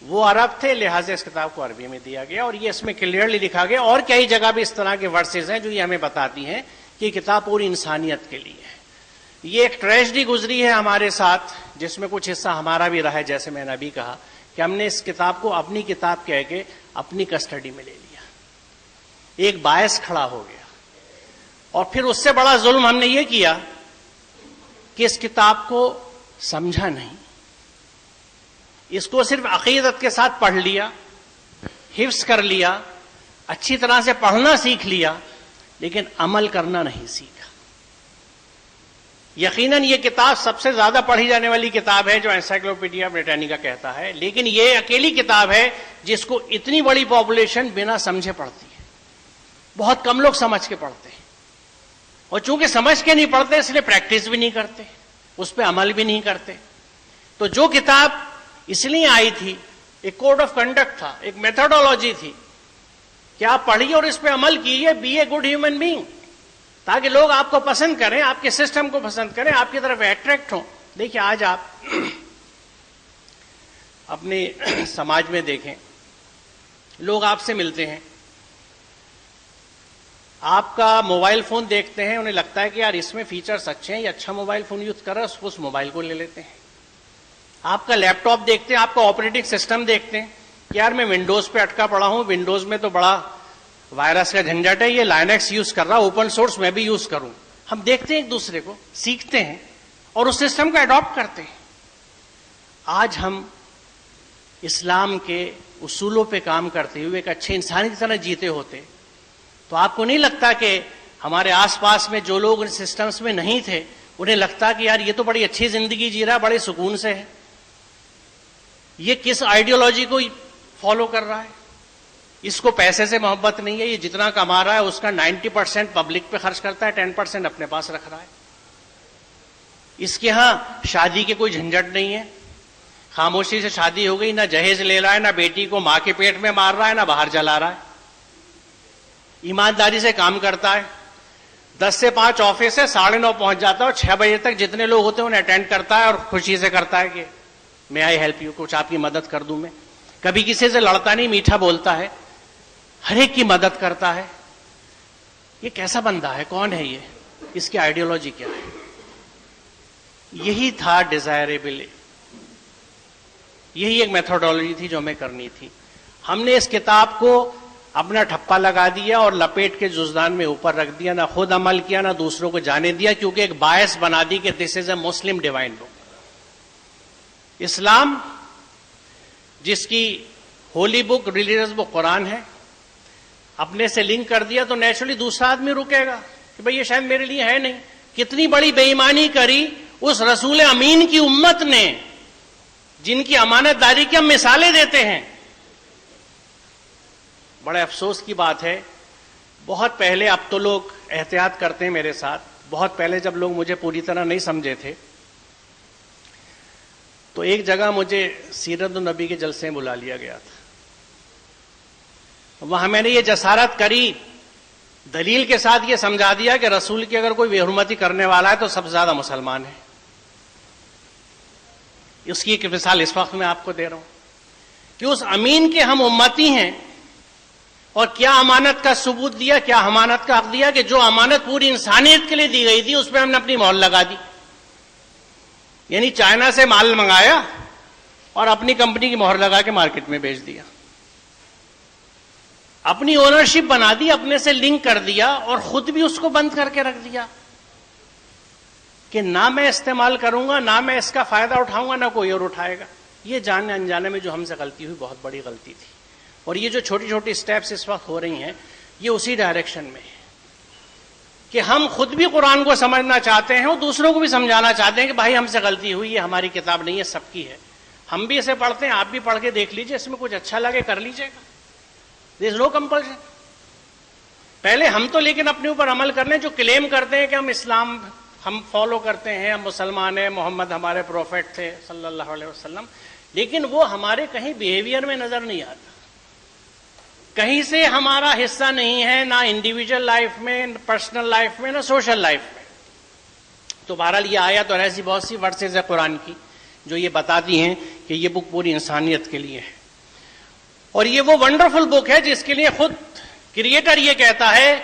وہ عرب تھے، لہٰذا اس کتاب کو عربی میں دیا گیا. اور یہ اس میں کلیئرلی لکھا گیا. اور کئی جگہ بھی اس طرح کے ورسز ہیں جو یہ ہمیں بتاتی ہیں کہ یہ کتاب پوری انسانیت کے لیے ہے. یہ ایک ٹریجڈی گزری ہے ہمارے ساتھ، جس میں کچھ حصہ ہمارا بھی رہا ہے، جیسے میں نے ابھی کہا کہ ہم نے اس کتاب کو اپنی کتاب کہہ کے اپنی کسٹڈی میں لے لیا. ایک باعث کھڑا ہو گیا. اور پھر اس سے بڑا ظلم ہم نے یہ کیا کہ اس کتاب کو سمجھا نہیں، اس کو صرف عقیدت کے ساتھ پڑھ لیا، حفظ کر لیا، اچھی طرح سے پڑھنا سیکھ لیا، لیکن عمل کرنا نہیں سیکھا. یقیناً یہ کتاب سب سے زیادہ پڑھی جانے والی کتاب ہے جو انسائکلوپیڈیا بریٹانیکا کہتا ہے، لیکن یہ اکیلی کتاب ہے جس کو اتنی بڑی پاپولیشن بنا سمجھے پڑھتی ہے. بہت کم لوگ سمجھ کے پڑھتے ہیں، اور چونکہ سمجھ کے نہیں پڑھتے اس لیے پریکٹس بھی نہیں کرتے، اس پہ عمل بھی نہیں کرتے. تو جو کتاب اس لیے آئی تھی، ایک کوڈ آف کنڈکٹ تھا، ایک میتھڈولوجی تھی کہ آپ پڑھیے اور اس پہ عمل کیجیے، be a good human being, تاکہ لوگ آپ کو پسند کریں، آپ کے سسٹم کو پسند کریں، آپ کی طرف اٹریکٹ ہوں. دیکھیے آج آپ اپنے سماج میں دیکھیں، لوگ آپ سے ملتے ہیں، آپ کا موبائل فون دیکھتے ہیں، انہیں لگتا ہے کہ یار اس میں فیچرز اچھے ہیں، یہ اچھا موبائل فون یوز کر رہا ہے، اس موبائل کو لے لیتے ہیں. آپ کا لیپ ٹاپ دیکھتے ہیں، آپ کا آپریٹنگ سسٹم دیکھتے ہیں، کہ یار میں ونڈوز پہ اٹکا پڑا ہوں, ونڈوز میں تو بڑا وائرس کا جھنجٹ ہے, یہ لائنکس یوز کر رہا, اوپن سورس میں بھی یوز کروں. ہم دیکھتے ہیں ایک دوسرے کو, سیکھتے ہیں اور اس سسٹم کو اڈاپٹ کرتے ہیں. آج ہم اسلام کے اصولوں پہ کام کرتے ہوئے ایک اچھے انسان کی طرح جیتے ہوتے تو آپ کو نہیں لگتا کہ ہمارے آس پاس میں جو لوگ ان سسٹمز میں نہیں تھے انہیں لگتا کہ یار یہ تو بڑی اچھی زندگی جی رہا ہے, بڑے سکون سے ہے, یہ کس آئیڈیالوجی کو فالو کر رہا ہے, اس کو پیسے سے محبت نہیں ہے, یہ جتنا کما رہا ہے اس کا 90% پبلک پہ خرچ کرتا ہے, 10% اپنے پاس رکھ رہا ہے, اس کے ہاں شادی کے کوئی جھنجٹ نہیں ہے, خاموشی سے شادی ہو گئی, نہ جہیز لے رہا ہے, نہ بیٹی کو ماں کے پیٹ میں مار رہا ہے, نہ باہر جلا رہا ہے, ایمانداری سے کام کرتا ہے, 10 سے 5 آفس ہے, 9:30 پہنچ جاتا ہے اور 6 بجے تک جتنے لوگ ہوتے ہیں انہیں اٹینڈ کرتا ہے اور خوشی سے کرتا ہے کہ میں آئی ہیلپ یو, کچھ آپ کی مدد کر دوں میں. کبھی کسی سے لڑتا نہیں, میٹھا بولتا ہے, ہر ایک کی مدد کرتا ہے. یہ کیسا بندہ ہے, کون ہے یہ, اس کی آئیڈیالوجی کیا ہے؟ یہی تھا ڈیزائریبل, یہی ایک میتھڈالوجی تھی جو ہمیں کرنی تھی. ہم نے اس کتاب کو اپنا ٹھپا لگا دیا اور لپیٹ کے جزدان میں اوپر رکھ دیا, نہ خود عمل کیا نہ دوسروں کو جانے دیا, کیونکہ ایک باعث بنا دی کہ this is a Muslim divine book. اسلام جس کی ہولی بک, ریلیجس بک قرآن ہے, اپنے سے لنک کر دیا تو نیچرلی دوسرا آدمی رکے گا کہ بھئی یہ شاید میرے لیے ہے نہیں. کتنی بڑی بے ایمانی کری اس رسول امین کی امت نے, جن کی امانت داری کی ہم مثالیں دیتے ہیں. بڑے افسوس کی بات ہے, بہت پہلے, اب تو لوگ احتیاط کرتے ہیں میرے ساتھ, بہت پہلے جب لوگ مجھے پوری طرح نہیں سمجھے تھے تو ایک جگہ مجھے سیرت النبی کے جلسے میں بلا لیا گیا تھا. وہاں میں نے یہ جسارت کری, دلیل کے ساتھ یہ سمجھا دیا کہ رسول کی اگر کوئی بے حرمتی کرنے والا ہے تو سب سے زیادہ مسلمان ہے. اس کی ایک مثال اس وقت میں آپ کو دے رہا ہوں کہ اس امین کے ہم امتی ہیں, اور کیا امانت کا ثبوت دیا, کیا امانت کا حق دیا کہ جو امانت پوری انسانیت کے لیے دی گئی تھی اس پہ ہم نے اپنی مہر لگا دی. یعنی چائنا سے مال منگایا اور اپنی کمپنی کی مہر لگا کے مارکیٹ میں بیچ دیا, اپنی اونرشپ بنا دی, اپنے سے لنک کر دیا اور خود بھی اس کو بند کر کے رکھ دیا کہ نہ میں استعمال کروں گا, نہ میں اس کا فائدہ اٹھاؤں گا, نہ کوئی اور اٹھائے گا. یہ جانے انجانے میں جو ہم سے غلطی ہوئی, بہت بڑی غلطی تھی. اور یہ جو چھوٹی چھوٹی سٹیپس اس وقت ہو رہی ہیں یہ اسی ڈائریکشن میں ہے کہ ہم خود بھی قرآن کو سمجھنا چاہتے ہیں اور دوسروں کو بھی سمجھانا چاہتے ہیں کہ بھائی ہم سے غلطی ہوئی, یہ ہماری کتاب نہیں ہے, سب کی ہے. ہم بھی اسے پڑھتے ہیں, آپ بھی پڑھ کے دیکھ لیجئے, اس میں کچھ اچھا لگے کر لیجئے گا, دیر از نو کمپلشن. پہلے ہم تو لیکن اپنے اوپر عمل کر لیں, جو کلیم کرتے ہیں کہ ہم اسلام ہم فالو کرتے ہیں, ہم مسلمان ہیں, محمد ہمارے پروفیٹ تھے صلی اللہ علیہ وسلم, لیکن وہ ہمارے کہیں بیہیویئر میں نظر نہیں آتا, کہیں سے ہمارا حصہ نہیں ہے, نہ انڈیویجول لائف میں, نہ پرسنل لائف میں, نہ سوشل لائف میں. تو بہرحال یہ آیت اور ایسی بہت سی ورسز ہے قرآن کی جو یہ بتاتی ہیں کہ یہ بک پوری انسانیت کے لیے ہے. اور یہ وہ ونڈرفل بک ہے جس کے لیے خود کریٹر یہ کہتا ہے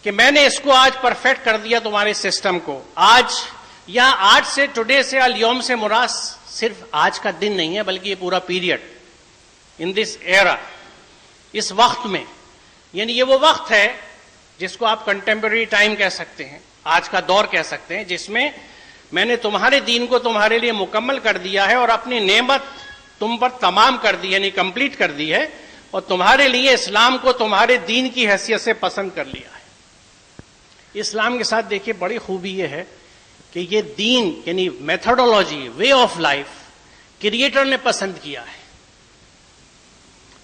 کہ میں نے اس کو آج پرفیکٹ کر دیا تمہارے سسٹم کو. آج یا آج سے, ٹوڈے سے, اليوم سے مراد صرف آج کا دن نہیں ہے بلکہ یہ پورا پیریڈ, ان دس ایرا, اس وقت میں. یعنی یہ وہ وقت ہے جس کو آپ کنٹمپرری ٹائم کہہ سکتے ہیں, آج کا دور کہہ سکتے ہیں, جس میں میں نے تمہارے دین کو تمہارے لیے مکمل کر دیا ہے اور اپنی نعمت تم پر تمام کر دی, یعنی کمپلیٹ کر دی ہے, اور تمہارے لیے اسلام کو تمہارے دین کی حیثیت سے پسند کر لیا ہے. اسلام کے ساتھ دیکھیے بڑی خوبی یہ ہے کہ یہ دین یعنی methodology, way of life creator نے پسند کیا ہے.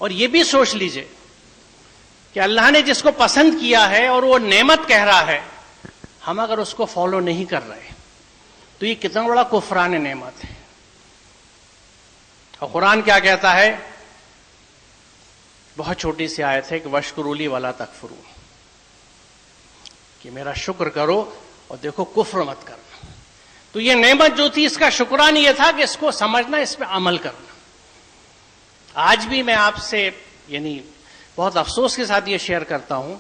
اور یہ بھی سوچ لیجئے کہ اللہ نے جس کو پسند کیا ہے اور وہ نعمت کہہ رہا ہے, ہم اگر اس کو فالو نہیں کر رہے تو یہ کتنا بڑا کفران نعمت ہے. اور قرآن کیا کہتا ہے, بہت چھوٹی سی آیت ہے کہ وَاشْكُرُوا لِي وَلَا تَكْفُرُوا, کہ میرا شکر کرو اور دیکھو کفر مت کرنا. تو یہ نعمت جو تھی اس کا شکران یہ تھا کہ اس کو سمجھنا, اس پہ عمل کرنا. آج بھی میں آپ سے یعنی بہت افسوس کے ساتھ یہ شیئر کرتا ہوں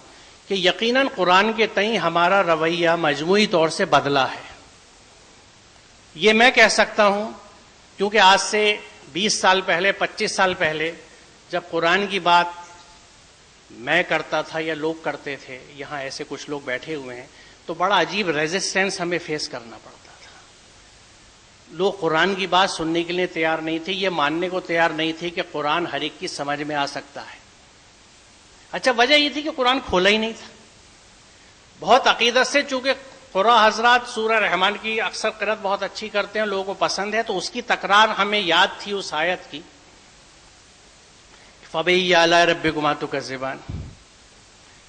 کہ یقیناً قرآن کے تئیں ہمارا رویہ مجموعی طور سے بدلا ہے. یہ میں کہہ سکتا ہوں کیونکہ آج سے 20 سال پہلے, 25 سال پہلے جب قرآن کی بات میں کرتا تھا یا لوگ کرتے تھے, یہاں ایسے کچھ لوگ بیٹھے ہوئے ہیں, تو بڑا عجیب ریزسٹنس ہمیں فیس کرنا پڑتا تھا. لوگ قرآن کی بات سننے کے لیے تیار نہیں تھے, یہ ماننے کو تیار نہیں تھے کہ قرآن ہر ایک کی سمجھ میں آ سکتا ہے. اچھا, وجہ یہ تھی کہ قرآن کھولا ہی نہیں تھا. بہت عقیدت سے, چونکہ قرآن حضرات سورہ رحمان کی اکثر قرأت بہت اچھی کرتے ہیں, لوگوں کو پسند ہے, تو اس کی تکرار ہمیں یاد تھی اس آیت کی, فَبِأَيِّ آلَاءِ رَبِّكُمَا تُكَذِّبَانِ.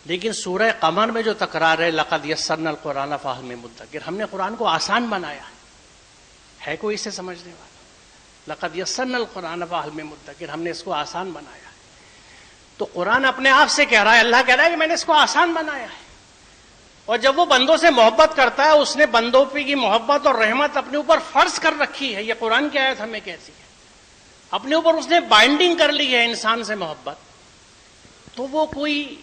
لیکن سورہ قمر میں جو تکرار ہے, لَقَدْ يَسَّرْنَا الْقُرْآنَ فَهَلْ مِن مُدَّكِرٍ, ہم نے قرآن کو آسان بنایا ہے کوئی اسے سمجھنے والا؟ لَقَدْ يَسَّرْنَا الْقُرْآنَ فَهَلْ مِن مُدَّكِرٍ, ہم نے اس کو آسان بنایا ہے. تو قرآن اپنے آپ سے کہہ رہا ہے, اللہ کہہ رہا ہے کہ میں نے اس کو آسان بنایا ہے. اور جب وہ بندوں سے محبت کرتا ہے, اس نے بندوں پہ کی محبت اور رحمت اپنے اوپر فرض کر رکھی ہے. یہ قرآن کی آیت ہمیں کہتی ہے, اپنے اوپر اس نے بائنڈنگ کر لی ہے انسان سے محبت. تو وہ کوئی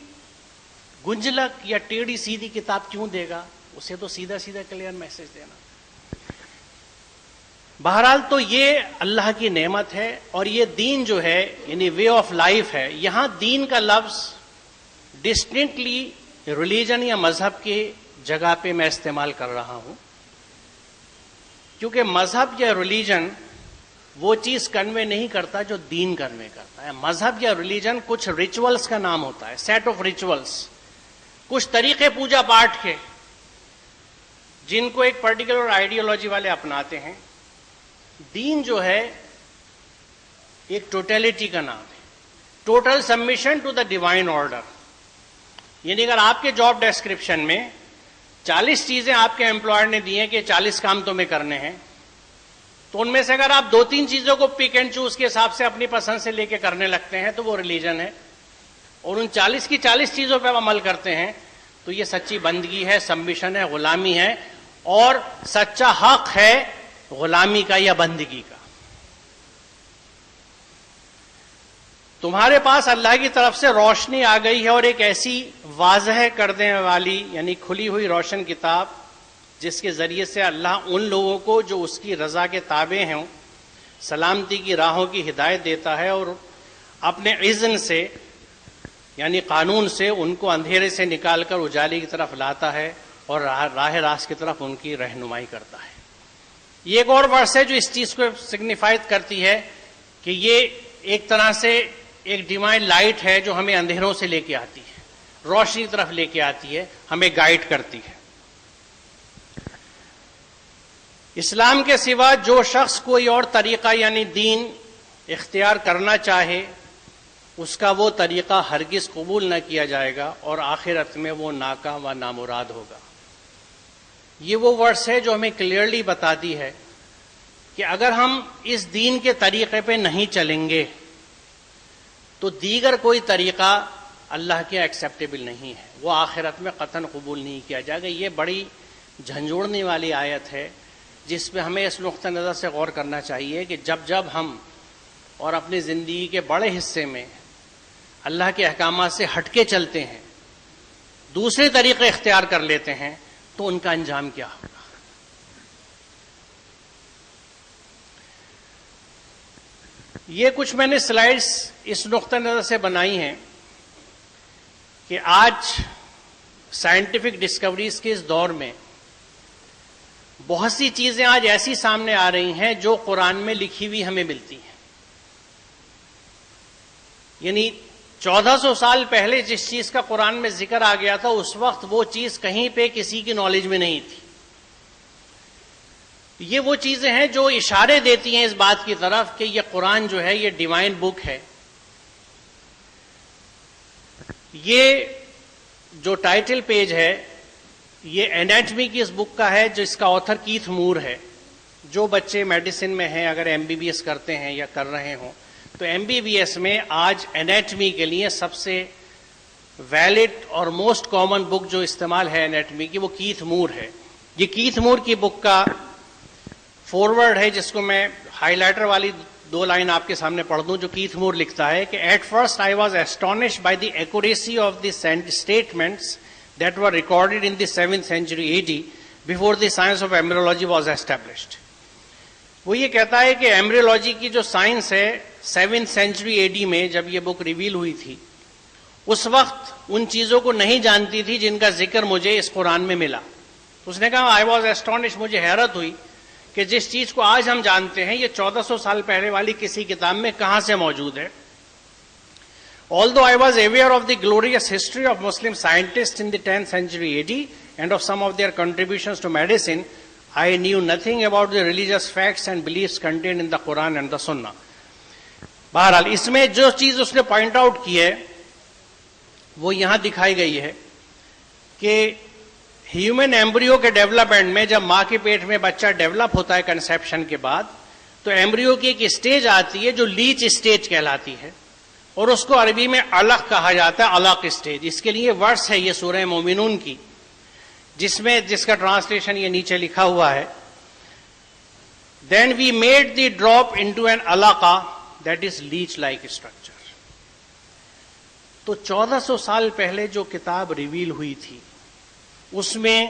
گنجلک یا ٹیڑھی سیدھی کتاب کیوں دے گا؟ اسے تو سیدھا سیدھا کلیئر میسج دینا. بہرحال تو یہ اللہ کی نعمت ہے, اور یہ دین جو ہے یعنی وے آف لائف ہے. یہاں دین کا لفظ ڈسٹنکٹلی ریلیجن یا مذہب کی جگہ پہ میں استعمال کر رہا ہوں, کیونکہ مذہب یا ریلیجن وہ چیز کنوے نہیں کرتا جو دین کنوے کرتا ہے. مذہب یا ریلیجن کچھ ریچولز کا نام ہوتا ہے, سیٹ آف ریچولز, کچھ طریقے پوجا پاٹ کے جن کو ایک پرٹیکولر آئیڈیالوجی والے اپناتے ہیں. دین جو ہے ایک ٹوٹیلٹی کا نام ہے, total submission to the divine order. یعنی اگر آپ کے جاب ڈسکرپشن میں 40 چیزیں آپ کے امپلائر نے دی ہیں کہ 40 کام تمہیں کرنے ہیں, تو ان میں سے اگر آپ 2-3 چیزوں کو پک اینڈ چوز کے حساب سے اپنی پسند سے لے کے کرنے لگتے ہیں تو وہ ریلیجن ہے, اور ان 40 کی 40 چیزوں پہ آپ عمل کرتے ہیں تو یہ سچی بندگی ہے, سبمیشن ہے, غلامی ہے, اور سچا حق ہے غلامی کا یا بندگی کا. تمہارے پاس اللہ کی طرف سے روشنی آ گئی ہے, اور ایک ایسی واضح کر دینے والی یعنی کھلی ہوئی روشن کتاب جس کے ذریعے سے اللہ ان لوگوں کو جو اس کی رضا کے تابع ہیں سلامتی کی راہوں کی ہدایت دیتا ہے, اور اپنے اذن سے یعنی قانون سے ان کو اندھیرے سے نکال کر اجالے کی طرف لاتا ہے, اور راہ راست کی طرف ان کی رہنمائی کرتا ہے. یہ ایک اور ورس ہے جو اس چیز کو سگنیفائد کرتی ہے کہ یہ ایک طرح سے ایک ڈیوائن لائٹ ہے جو ہمیں اندھیروں سے لے کے آتی ہے, روشنی کی طرف لے کے آتی ہے, ہمیں گائیڈ کرتی ہے. اسلام کے سوا جو شخص کوئی اور طریقہ یعنی دین اختیار کرنا چاہے, اس کا وہ طریقہ ہرگز قبول نہ کیا جائے گا, اور آخرت میں وہ ناکام و نامراد ہوگا. یہ وہ ورس ہے جو ہمیں کلیئرلی بتاتی ہے کہ اگر ہم اس دین کے طریقے پہ نہیں چلیں گے تو دیگر کوئی طریقہ اللہ کے ایکسیپٹیبل نہیں ہے, وہ آخرت میں قطعاً قبول نہیں کیا جائے گا. یہ بڑی جھنجھوڑنے والی آیت ہے جس پہ ہمیں اس نقطہ نظر سے غور کرنا چاہیے کہ جب ہم اور اپنی زندگی کے بڑے حصے میں اللہ کے احکامات سے ہٹ کے چلتے ہیں, دوسرے طریقے اختیار کر لیتے ہیں, تو ان کا انجام کیا ہوگا. یہ کچھ میں نے سلائیڈز اس نقطہ نظر سے بنائی ہیں کہ آج سائنٹیفک ڈسکوریز کے اس دور میں بہت سی چیزیں آج ایسی سامنے آ رہی ہیں جو قرآن میں لکھی ہوئی ہمیں ملتی ہیں. یعنی 1400 سال پہلے جس چیز کا قرآن میں ذکر آ گیا تھا, اس وقت وہ چیز کہیں پہ کسی کی نالج میں نہیں تھی. یہ وہ چیزیں ہیں جو اشارے دیتی ہیں اس بات کی طرف کہ یہ قرآن جو ہے یہ ڈیوائن بک ہے. یہ جو ٹائٹل پیج ہے یہ اینیٹمی کی اس بک کا ہے جس کا آتھر کیتھ مور ہے. جو بچے میڈیسن میں ہیں, اگر MBBS کرتے ہیں یا کر رہے ہوں, تو MBBS میں آج اینیٹمی کے لیے سب سے ویلڈ اور موسٹ کامن بک جو استعمال ہے اینیٹمی کی وہ کیتھ مور ہے. یہ کیتھ مور کی بک کا فارورڈ ہے جس کو میں ہائی لائٹر والی 2 لائن آپ کے سامنے پڑھ دوں جو کیتھ مور لکھتا ہے کہ at first I was astonished by the accuracy of the statements that were recorded in the 7th century AD before the science of embryology was established. وہ یہ کہتا ہے کہ ایمبریولوجی کی جو سائنس ہے 7th سینچری AD میں جب یہ بک ریویل ہوئی تھی اس وقت ان چیزوں کو نہیں جانتی تھی جن کا ذکر مجھے اس قرآن میں ملا. اس نے کہا آئی واز اسٹونش، مجھے حیرت ہوئی کہ جس چیز کو آج ہم جانتے ہیں یہ 1400 سال پہلے والی کسی کتاب میں کہاں سے موجود ہے. Although I was aware of the glorious history of Muslim scientists in the 10th century AD and of some of their contributions to medicine, I knew nothing about the religious facts and beliefs contained in the Quran and the Sunnah. بہرحال اس میں جو چیز اس نے point out کی ہے وہ یہاں دکھائی گئی ہے کہ ہیومن ایمبریو کے ڈیولپمنٹ میں جب ماں کے پیٹ میں بچہ ڈیولپ ہوتا ہے کنسیپشن کے بعد تو ایمبریو کی ایک اسٹیج آتی ہے جو لیچ اسٹیج کہلاتی ہے اور اس کو عربی میں علق کہا جاتا ہے. علق اسٹیج، اس کے لیے ورس ہے یہ سورہ مومنون کی جس کا ٹرانسلیشن یہ نیچے لکھا ہوا ہے. Then we made the drop into an علاقہ that is leech like structure. تو 1400 سال پہلے جو کتاب ریویل ہوئی تھی اس میں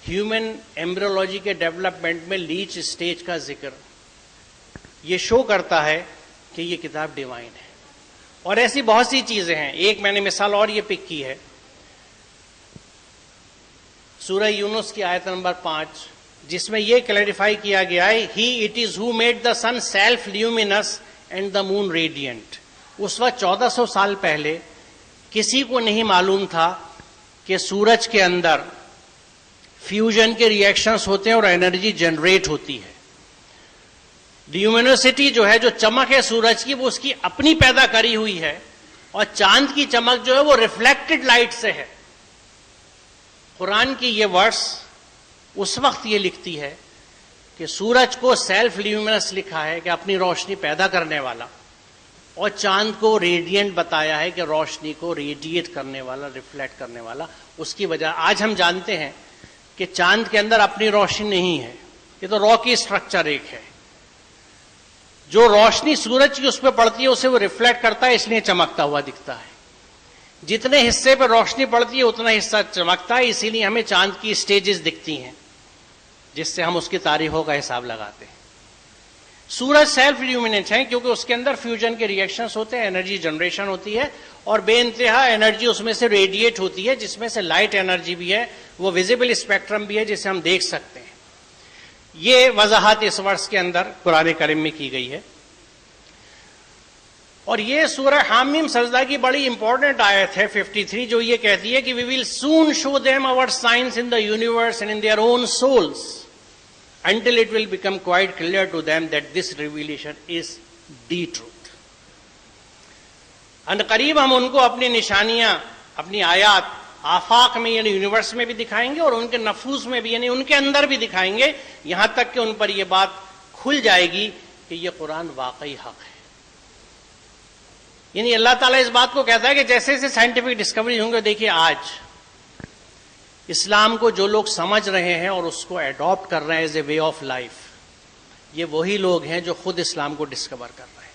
ہیومن ایمبریولوجی کے ڈیولپمنٹ میں لیچ اسٹیج کا ذکر یہ شو کرتا ہے کہ یہ کتاب ڈیوائن ہے. اور ایسی بہت سی چیزیں ہیں. ایک میں نے مثال اور یہ پک کی ہے سورہ یونس کی آیت نمبر 5 جس میں یہ کلیریفائی کیا گیا ہے he it is who made the sun self luminous and the moon radiant. اس وقت 1400 سال پہلے کسی کو نہیں معلوم تھا کہ سورج کے اندر فیوژن کے ری ایکشنز ہوتے ہیں اور انرجی جنریٹ ہوتی ہے. لیومینوسٹی جو ہے جو چمک ہے سورج کی وہ اس کی اپنی پیدا کری ہوئی ہے اور چاند کی چمک جو ہے وہ ریفلیکٹڈ لائٹ سے ہے. قرآن کی یہ ورس اس وقت یہ لکھتی ہے کہ سورج کو سیلف لیومینس لکھا ہے کہ اپنی روشنی پیدا کرنے والا اور چاند کو ریڈینٹ بتایا ہے کہ روشنی کو ریڈیٹ کرنے والا ریفلیکٹ کرنے والا. اس کی وجہ آج ہم جانتے ہیں کہ چاند کے اندر اپنی روشنی نہیں ہے، یہ تو راکی اسٹرکچر ایک ہے. جو روشنی سورج کی اس پہ پڑتی ہے اسے وہ ریفلیکٹ کرتا ہے اس لیے چمکتا ہوا دکھتا ہے. جتنے حصے پہ روشنی پڑتی ہے اتنا حصہ چمکتا ہے، اسی لیے ہمیں چاند کی اسٹیجز دکھتی ہیں جس سے ہم اس کی تاریخوں کا حساب لگاتے ہیں. سورج سیلف لیومیننٹ ہے کیونکہ اس کے اندر فیوژن کے ری ایکشنز ہوتے ہیں، انرجی جنریشن ہوتی ہے اور بے انتہا انرجی اس میں سے ریڈیٹ ہوتی ہے جس میں سے لائٹ انرجی بھی ہے، وہ ویزیبل اسپیکٹرم بھی ہے جسے ہم دیکھ سکتے ہیں. یہ وضاحت اس ورس کے اندر قرآن کریم میں کی گئی ہے. اور یہ سورہ حامیم سجدہ کی بڑی امپورٹنٹ آیت ہے 53 جو یہ کہتی ہے کہ we will soon show them our science in the universe and in their own souls until it will become quite clear to them that this revelation is the truth. ان قریب ہم ان کو اپنی نشانیاں اپنی آیات آفاق میں یعنی یونیورس میں بھی دکھائیں گے اور ان کے نفوس میں بھی یعنی ان کے اندر بھی دکھائیں گے یہاں تک کہ ان پر یہ بات کھل جائے گی کہ یہ قرآن واقعی حق ہے. یعنی اللہ تعالیٰ اس بات کو کہتا ہے کہ جیسے جیسے سائنٹیفک ڈسکوری ہوں گے. دیکھیے آج اسلام کو جو لوگ سمجھ رہے ہیں اور اس کو اڈاپٹ کر رہے ہیں as a way of life, یہ وہی لوگ ہیں جو خود اسلام کو ڈسکور کر رہے ہیں.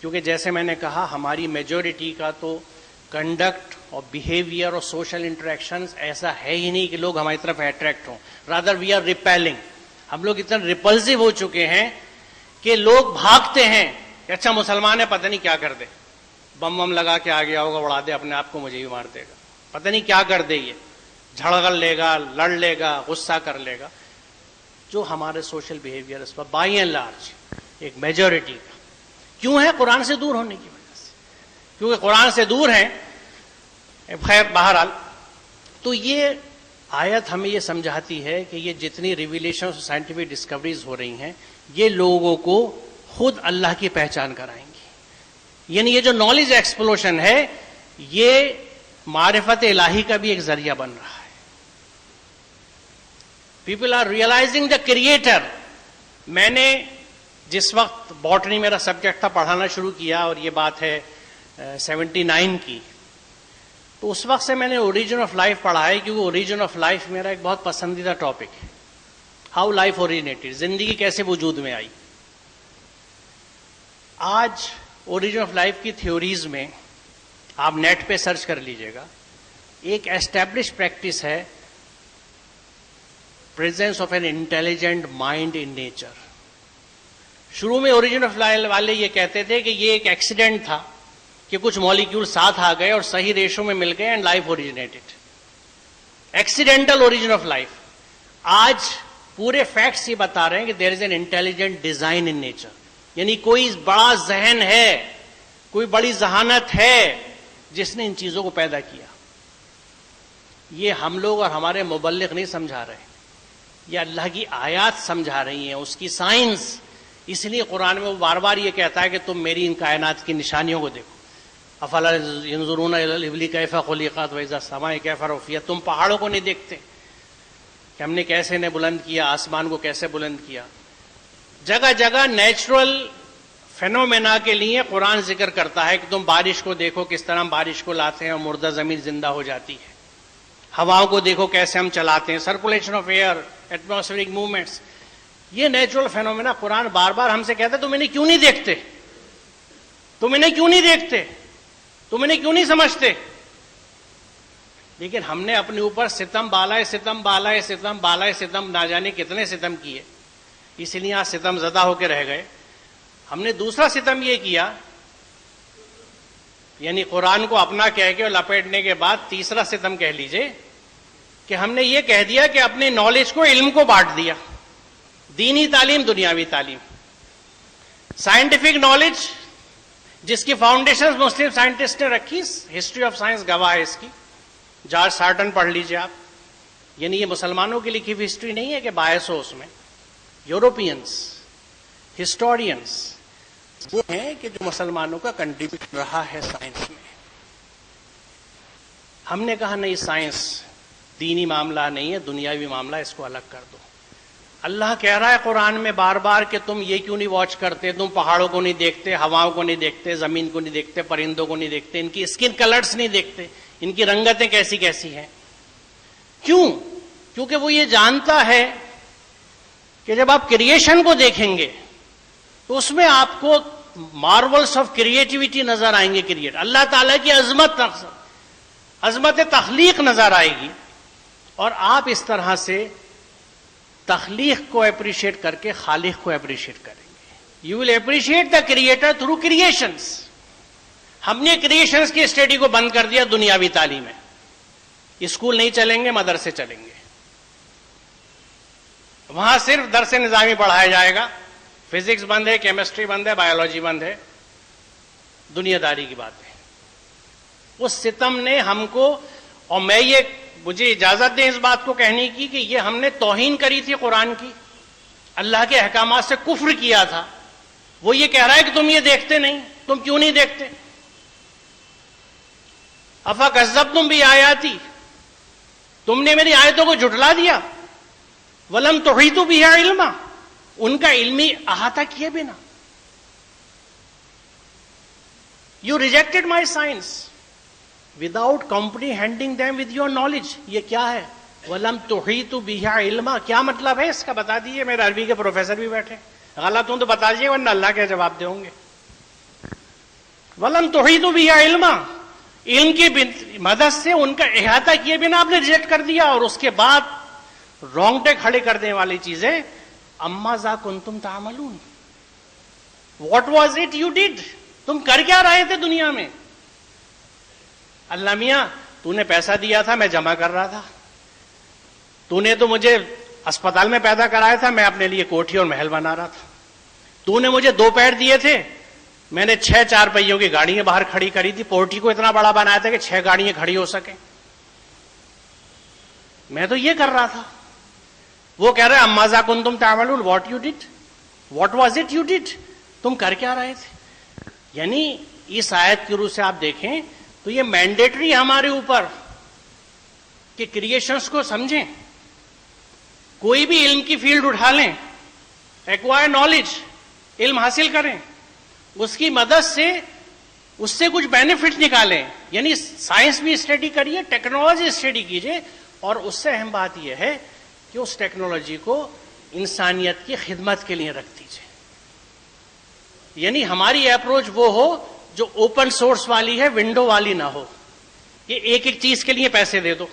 کیونکہ جیسے میں نے کہا ہماری میجورٹی کا تو کنڈکٹ اور بیہیویئر اور سوشل انٹریکشنز ایسا ہے ہی نہیں کہ لوگ ہماری طرف اٹریکٹ ہوں. Rather we are repelling. ہم لوگ اتنا ریپلسو ہو چکے ہیں کہ لوگ بھاگتے ہیں کہ اچھا مسلمان ہے پتہ نہیں کیا کر دے، بم وم لگا کے آ گیا ہوگا اڑا دے اپنے آپ کو، مجھے بھی مار دے گا، پتہ نہیں کیا کر دے، یہ جھڑگڑ لے گا، لڑ لے گا، غصہ کر لے گا. جو ہمارے سوشل بیہیویئر اس پر بائی اینڈ لارج ایک میجورٹی کا کیوں ہے؟ قرآن سے دور ہونے کی وجہ سے. کیونکہ قرآن سے دور ہیں. خیر بہرحال تو یہ آیت ہمیں یہ سمجھاتی ہے کہ یہ جتنی ریویلیشن سائنٹیفک ڈسکوریز ہو رہی ہیں یہ لوگوں کو خود اللہ کی پہچان کرائیں گی. یعنی یہ جو نالج ایکسپلوشن ہے یہ معرفت الہی کا بھی ایک ذریعہ بن رہا ہے. People are realising the creator. میں نے جس وقت باٹنی میرا سبجیکٹ تھا پڑھانا شروع کیا اور یہ بات ہے 79 کی، تو اس وقت سے میں نے اوریجن آف لائف پڑھا ہے کیونکہ اوریجن آف لائف میرا ایک بہت پسندیدہ ٹاپک ہے. ہاؤ لائف اوریجنیٹڈ، زندگی کیسے وجود میں آئی. آج اوریجن آف لائف کی تھیوریز میں آپ نیٹ پہ سرچ کر لیجئے گا، ایک اسٹیبلش پریکٹس ہے presence of an intelligent mind in nature. شروع میں اوریجن آف لائف والے یہ کہتے تھے کہ یہ ایک ایکسیڈنٹ تھا کہ کچھ مالیکیول ساتھ آ گئے اور صحیح ریشو میں مل گئے and life originated. Accidental origin of life. آج پورے فیکٹس یہ بتا رہے ہیں کہ there is an intelligent design in nature. یعنی کوئی بڑا ذہن ہے, کوئی بڑی ذہانت ہے جس نے ان چیزوں کو پیدا کیا. یہ ہم لوگ اور ہمارے مبلغ نہیں سمجھا رہے, یہ اللہ کی آیات سمجھا رہی ہیں, اس کی سائنس. اس لیے قرآن میں وہ بار بار یہ کہتا ہے کہ تم میری ان کائنات کی نشانیوں کو دیکھو. افلا ينظرون الى الابل كيف خلقت واذا السماء كيف رفعت. تم پہاڑوں کو نہیں دیکھتے کہ ہم نے کیسے انہیں بلند کیا, آسمان کو کیسے بلند کیا. جگہ جگہ نیچرل فینومینا کے لیے قرآن ذکر کرتا ہے کہ تم بارش کو دیکھو کس طرح ہم بارش کو لاتے ہیں اور مردہ زمین زندہ ہو جاتی ہے. ہواؤں کو دیکھو کیسے ہم چلاتے ہیں, circulation of air, atmospheric movements. یہ نیچرل فینومینا قرآن بار بار ہم سے کہتا ہے تم انہیں کیوں نہیں دیکھتے, تم انہیں کیوں نہیں دیکھتے, تم انہیں کیوں نہیں سمجھتے. لیکن ہم نے اپنے اوپر ستم بالائے ستم بالائے ستم بالائے ستم نہ جانے کتنے ستم کیے, اس لیے آج ستم زدہ ہو کے رہ گئے. ہم نے دوسرا ستم یہ کیا, یعنی قرآن کو اپنا کہہ کے اور لپیٹنے کے بعد تیسرا ستم کہہ لیجئے کہ ہم نے یہ کہہ دیا کہ اپنی نالج کو علم کو بانٹ دیا. دینی تعلیم, دنیاوی تعلیم. سائنٹیفک نالج جس کی فاؤنڈیشن مسلم سائنٹسٹ نے رکھی, ہسٹری آف سائنس گواہ ہے اس کی. جارج سارٹن پڑھ لیجئے آپ. یعنی یہ مسلمانوں کی لکھی ہوئی ہسٹری نہیں ہے کہ باعث ہو اس میں. یوروپینس, ہسٹورینس وہ ہیں کہ جو مسلمانوں کا کنٹریبیوٹ رہا ہے سائنس میں. ہم نے کہا نہیں, سائنس دینی معاملہ نہیں ہے, دنیاوی معاملہ, اس کو الگ کر دو. اللہ کہہ رہا ہے قرآن میں بار بار کہ تم یہ کیوں نہیں واچ کرتے, تم پہاڑوں کو نہیں دیکھتے, ہواؤں کو نہیں دیکھتے, زمین کو نہیں دیکھتے, پرندوں کو نہیں دیکھتے, ان کی اسکن کلرز نہیں دیکھتے, ان کی رنگتیں کیسی کیسی ہیں. کیوں؟ کیونکہ وہ یہ جانتا ہے کہ جب آپ کریشن کو دیکھیں گے تو اس میں آپ کو مارولس آف کریٹیوٹی نظر آئیں گے. کریٹ اللہ تعالیٰ کی عظمت تخلیق نظر آئے گی, اور آپ اس طرح سے تخلیق کو اپریشیٹ کر کے خالق کو اپریشیٹ کریں گے. You will appreciate the creator through creations. ہم نے کریشنس کی اسٹڈی کو بند کر دیا دنیاوی تعلیم میں. اسکول نہیں چلیں گے, مدرسے چلیں گے. وہاں صرف درس نظامی پڑھایا جائے گا, فزکس بند ہے, کیمسٹری بند ہے, بایولوجی بند ہے. دنیا داری کی بات ہے. اس ستم نے ہم کو, اور میں یہ, مجھے اجازت دیں اس بات کو کہنے کی کہ یہ ہم نے توہین کری تھی قرآن کی, اللہ کے احکامات سے کفر کیا تھا. وہ یہ کہہ رہا ہے کہ تم یہ دیکھتے نہیں, تم کیوں نہیں دیکھتے. افا کذبتم بآیاتی, تم نے میری آیتوں کو جھٹلا دیا. ولم تحیطوا بہا علما, ان کا علمی احاطہ کیے بنا. You rejected my signs without comprehending them with your knowledge. یہ کیا ہے؟ وَلَمْ تُحِيطُوا بِهَا عِلْمًا, کیا مطلب ہے اس کا بتا دیجئے. میرے عربی کے پروفیسر بھی بیٹھے, غلط ہوں تو بتا دیجئے ورنہ اللہ کے جواب دے ہوں گے. وَلَمْ تُحِيطُوا بِهَا عِلْمًا, علم کی مدد سے ان کا احاطہ کیے بنا آپ نے ریجیکٹ کر دیا. اور اس کے بعد رونگٹے کھڑے کر دینے والی چیزیں, اما ذا کنتم تعملون, what was it you did, تم کر کیا رہے تھے دنیا میں. اللہ میاں تو نے پیسہ دیا تھا, میں جمع کر رہا تھا. تو نے تو مجھے اسپتال میں پیدا کرایا تھا, میں اپنے لیے کوٹھی اور محل بنا رہا تھا. تو نے مجھے 2 پیر دیے تھے, میں نے 6 4 پہیوں کی گاڑیاں باہر کھڑی کری تھی. پورٹی کو اتنا بڑا بنایا تھا کہ 6 گاڑیاں کھڑی ہو سکیں. میں تو یہ کر رہا تھا. وہ کہہ رہے اما ذا کنتم تعملون, what you did, what was it you did, تم کر کیا رہے تھے. یعنی اس آیت کی روح سے آپ دیکھیں تو یہ مینڈیٹری ہمارے اوپر کہ کریشنز کو سمجھیں. کوئی بھی علم کی فیلڈ اٹھا لیں, ایکوائر نالج, علم حاصل کریں, اس کی مدد سے اس سے کچھ بینیفٹ نکالیں. یعنی سائنس بھی اسٹڈی کریے, ٹیکنالوجی اسٹڈی کیجئے, اور اس سے اہم بات یہ ہے کہ اس ٹیکنالوجی کو انسانیت کی خدمت کے لیے رکھ دیجئے. یعنی ہماری اپروچ وہ ہو جو اوپن سورس والی ہے, ونڈو والی نہ ہو. یہ ایک ایک چیز کے لیے پیسے دے دو.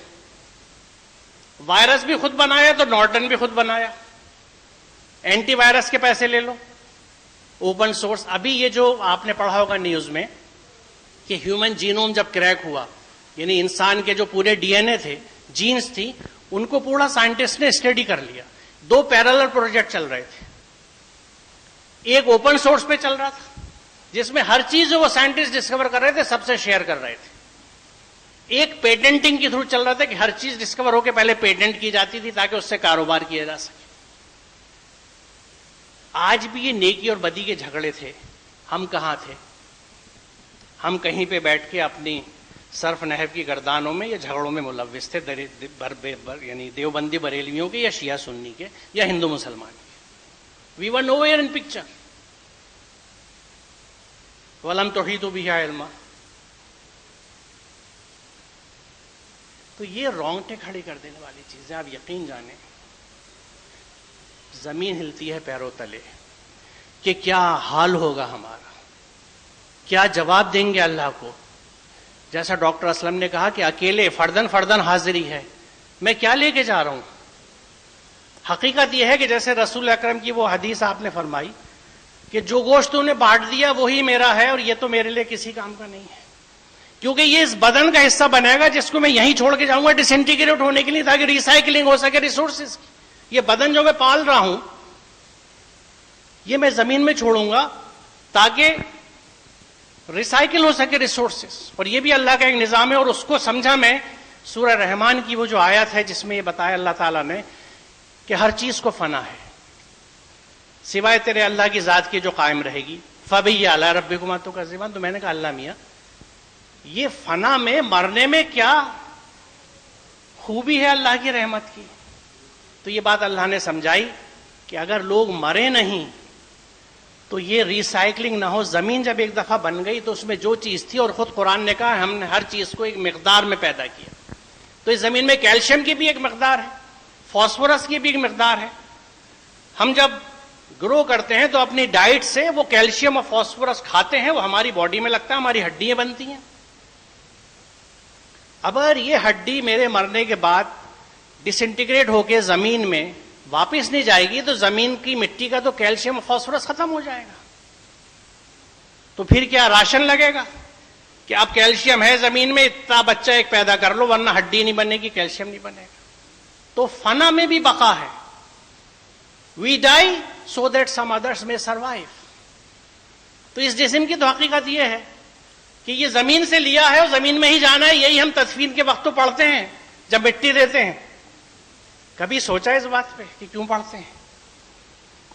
وائرس بھی خود بنایا تو نارٹن بھی خود بنایا, اینٹی وائرس کے پیسے لے لو, اوپن سورس. ابھی یہ جو آپ نے پڑھا ہوگا نیوز میں کہ ہیومن جینوم جب کریک ہوا, یعنی انسان کے جو پورے ڈی این اے تھے, جینز تھی, ان کو پورا سائنٹسٹ نے اسٹڈی کر لیا. 2 پیرالل پروجیکٹ چل رہے تھے. ایک اوپن سورس پہ چل رہا تھا جس میں ہر چیز جو وہ سائنٹسٹ ڈسکور کر رہے تھے سب سے شیئر کر رہے تھے. ایک پیٹنٹنگ کے تھرو چل رہا تھا کہ ہر چیز ڈسکور ہو کے پہلے پیٹنٹ کی جاتی تھی تاکہ اس سے کاروبار کیا جا سکے. آج بھی یہ نیکی اور بدی کے جھگڑے تھے. ہم کہاں تھے؟ ہم کہیں پہ بیٹھ کے اپنی صرف نحو کی گردانوں میں یا جھگڑوں میں ملوث تھے, یعنی دیوبندی بریلویوں کے یا شیعہ سنی کے یا ہندو مسلمان کے. وی ور نو ویئر ان پکچر. وَلَمْ تُحِيطُوا بِهِ عِلْمًا. تو یہ رونگٹے کھڑی کر دینے والی چیزیں. آپ یقین جانیں زمین ہلتی ہے پیروں تلے کہ کیا حال ہوگا ہمارا, کیا جواب دیں گے اللہ کو. جیسا ڈاکٹر اسلم نے کہا کہ اکیلے فردن حاضری ہے, میں کیا لے کے جا رہا ہوں. حقیقت یہ ہے کہ جیسے رسول اکرم کی وہ حدیث آپ نے فرمائی کہ جو گوشت تو نے بانٹ دیا وہی میرا ہے اور یہ تو میرے لیے کسی کام کا نہیں ہے, کیونکہ یہ اس بدن کا حصہ بنے گا جس کو میں یہیں چھوڑ کے جاؤں گا ڈس انٹیگریٹ ہونے کے لیے تاکہ ریسائکلنگ ہو سکے ریسورسز کی. یہ بدن جو میں پال رہا ہوں یہ میں زمین میں چھوڑوں گا تاکہ ریسائکل ہو سکے ریسورسز. اور یہ بھی اللہ کا ایک نظام ہے, اور اس کو سمجھا میں سورہ رحمان کی وہ جو آیت ہے جس میں یہ بتایا اللہ تعالیٰ نے کہ ہر چیز کو فنا ہے سوائے تیرے اللہ کی ذات کی جو قائم رہے گی. فَبِأَيِّ آلَاءِ رَبِّكُمَا تُكَذِّبَانِ. تو میں نے کہا اللہ میاں یہ فنا میں مرنے میں کیا خوبی ہے اللہ کی رحمت کی. تو یہ بات اللہ نے سمجھائی کہ اگر لوگ مرے نہیں تو یہ ریسائکلنگ نہ ہو. زمین جب ایک دفعہ بن گئی تو اس میں جو چیز تھی, اور خود قرآن نے کہا ہم نے ہر چیز کو ایک مقدار میں پیدا کیا, تو اس زمین میں کیلشیم کی بھی ایک مقدار ہے, فاسفورس کی بھی ایک مقدار ہے. ہم جب گرو کرتے ہیں تو اپنی ڈائٹ سے وہ کیلشیم اور فاسفورس کھاتے ہیں, وہ ہماری باڈی میں لگتا ہے, ہماری ہڈیاں بنتی ہیں. اگر یہ ہڈی میرے مرنے کے بعد ڈس انٹیگریٹ ہو کے زمین میں واپس نہیں جائے گی تو زمین کی مٹی کا تو کیلشیم اور فاسفورس ختم ہو جائے گا. تو پھر کیا راشن لگے گا کہ اب کیلشیم ہے زمین میں, اتنا بچہ ایک پیدا کر لو ورنہ ہڈی نہیں بنے گی, کیلشیم نہیں بنے گا. تو فنا میں بھی بقا ہے. وی ڈائی سو دیٹ سم ادرس میں سروائیو. تو اس جسم کی تو حقیقت یہ ہے کہ یہ زمین سے لیا ہے اور زمین میں ہی جانا ہے. یہی ہم تدفین کے وقت تو پڑھتے ہیں جب مٹی دیتے ہیں. کبھی سوچا اس بات پہ کہ کیوں پڑھتے ہیں؟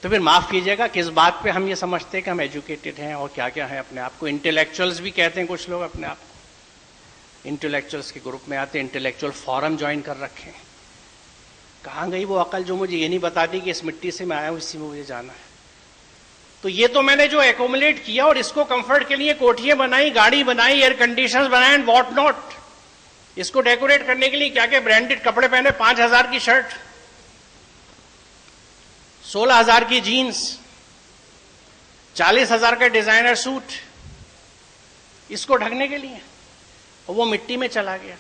تو پھر معاف کیجیے گا کس بات پہ ہم یہ سمجھتے ہیں کہ ہم ایجوکیٹڈ ہیں اور کیا کیا ہے. اپنے آپ کو انٹلیکچوئلز بھی کہتے ہیں کچھ لوگ, اپنے آپ کو انٹلیکچوئلز کے گروپ میں آتے ہیں, انٹلیکچوئل فورم جوائن کر رکھے ہیں. کہاں گئی وہ عقل جو مجھے یہ نہیں بتاتی کہ اس مٹی سے میں آیا ہوں اسی میں مجھے جانا ہے. تو یہ تو میں نے جو ایکومولیٹ کیا اور اس کو کمفرٹ کے لیے کوٹھیاں بنائی, گاڑی بنائی, ایئر کنڈیشنز بنائے اینڈ واٹ ناٹ. اس کو ڈیکوریٹ کرنے کے لیے کیا کیا برانڈڈ کپڑے پہنے, 5,000 کی شرٹ, 16,000 کی جینز, 40,000 کا ڈیزائنر سوٹ, اس کو ڈھکنے کے لیے, اور وہ مٹی میں چلا گیا.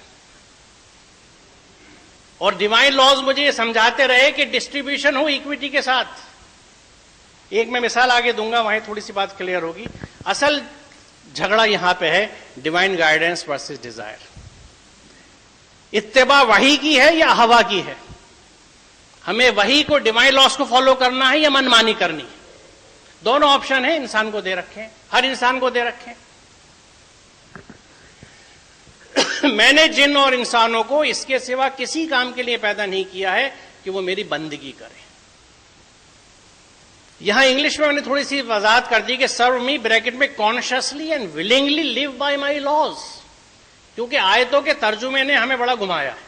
اور ڈیوائن لاز مجھے یہ سمجھاتے رہے کہ ڈسٹریبیوشن ہو ایکویٹی کے ساتھ. ایک میں مثال آگے دوں گا, وہیں تھوڑی سی بات کلیئر ہوگی. اصل جھگڑا یہاں پہ ہے ڈیوائن گائیڈنس ورسز ڈیزائر. اتباع وحی کی ہے یا ہوا کی ہے؟ ہمیں وحی کو, ڈیوائن لاز کو فالو کرنا ہے یا منمانی کرنی ہے؟ دونوں آپشن ہیں, انسان کو دے رکھے ہیں, ہر انسان کو دے رکھے ہیں. میں نے جن اور انسانوں کو اس کے سوا کسی کام کے لیے پیدا نہیں کیا ہے کہ وہ میری بندگی کرے. یہاں انگلش میں نے تھوڑی سی وضاحت کر دی کہ سرو می بریکٹ میں consciously and willingly live by my laws, کیونکہ آیتوں کے ترجمے نے ہمیں بڑا گھمایا ہے.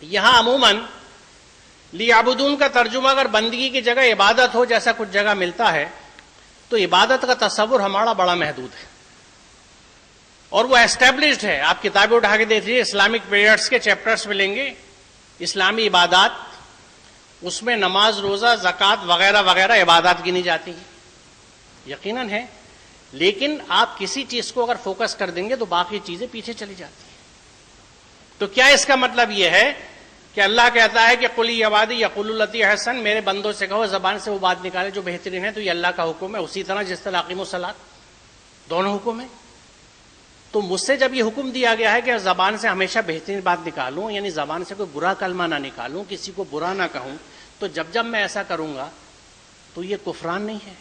یہاں عموماً لیعبدون کا ترجمہ اگر بندگی کی جگہ عبادت ہو جیسا کچھ جگہ ملتا ہے تو عبادت کا تصور ہمارا بڑا محدود ہے اور وہ ایسٹیبلشڈ ہے. آپ کتابیں اٹھا کے دیکھیے, اسلامک پیریڈس کے چیپٹرس ملیں گے, اسلامی عبادات, اس میں نماز, روزہ, زکوٰۃ وغیرہ وغیرہ عبادات گنی جاتی ہیں. یقیناً ہے, لیکن آپ کسی چیز کو اگر فوکس کر دیں گے تو باقی چیزیں پیچھے چلی جاتی ہیں. تو کیا اس کا مطلب یہ ہے کہ اللہ کہتا ہے کہ قل یا عبادی یقولوا التی احسن، میرے بندوں سے کہو زبان سے وہ بات نکالے جو بہترین ہے، تو یہ اللہ کا حکم ہے، اسی طرح جس طرح اقیموا الصلاۃ، دونوں حکم ہیں۔ تو مجھ سے جب یہ حکم دیا گیا ہے کہ زبان سے ہمیشہ بہترین بات نکالوں، یعنی زبان سے کوئی برا کلمہ نہ نکالوں، کسی کو برا نہ کہوں، تو جب میں ایسا کروں گا تو یہ کفران نہیں ہے،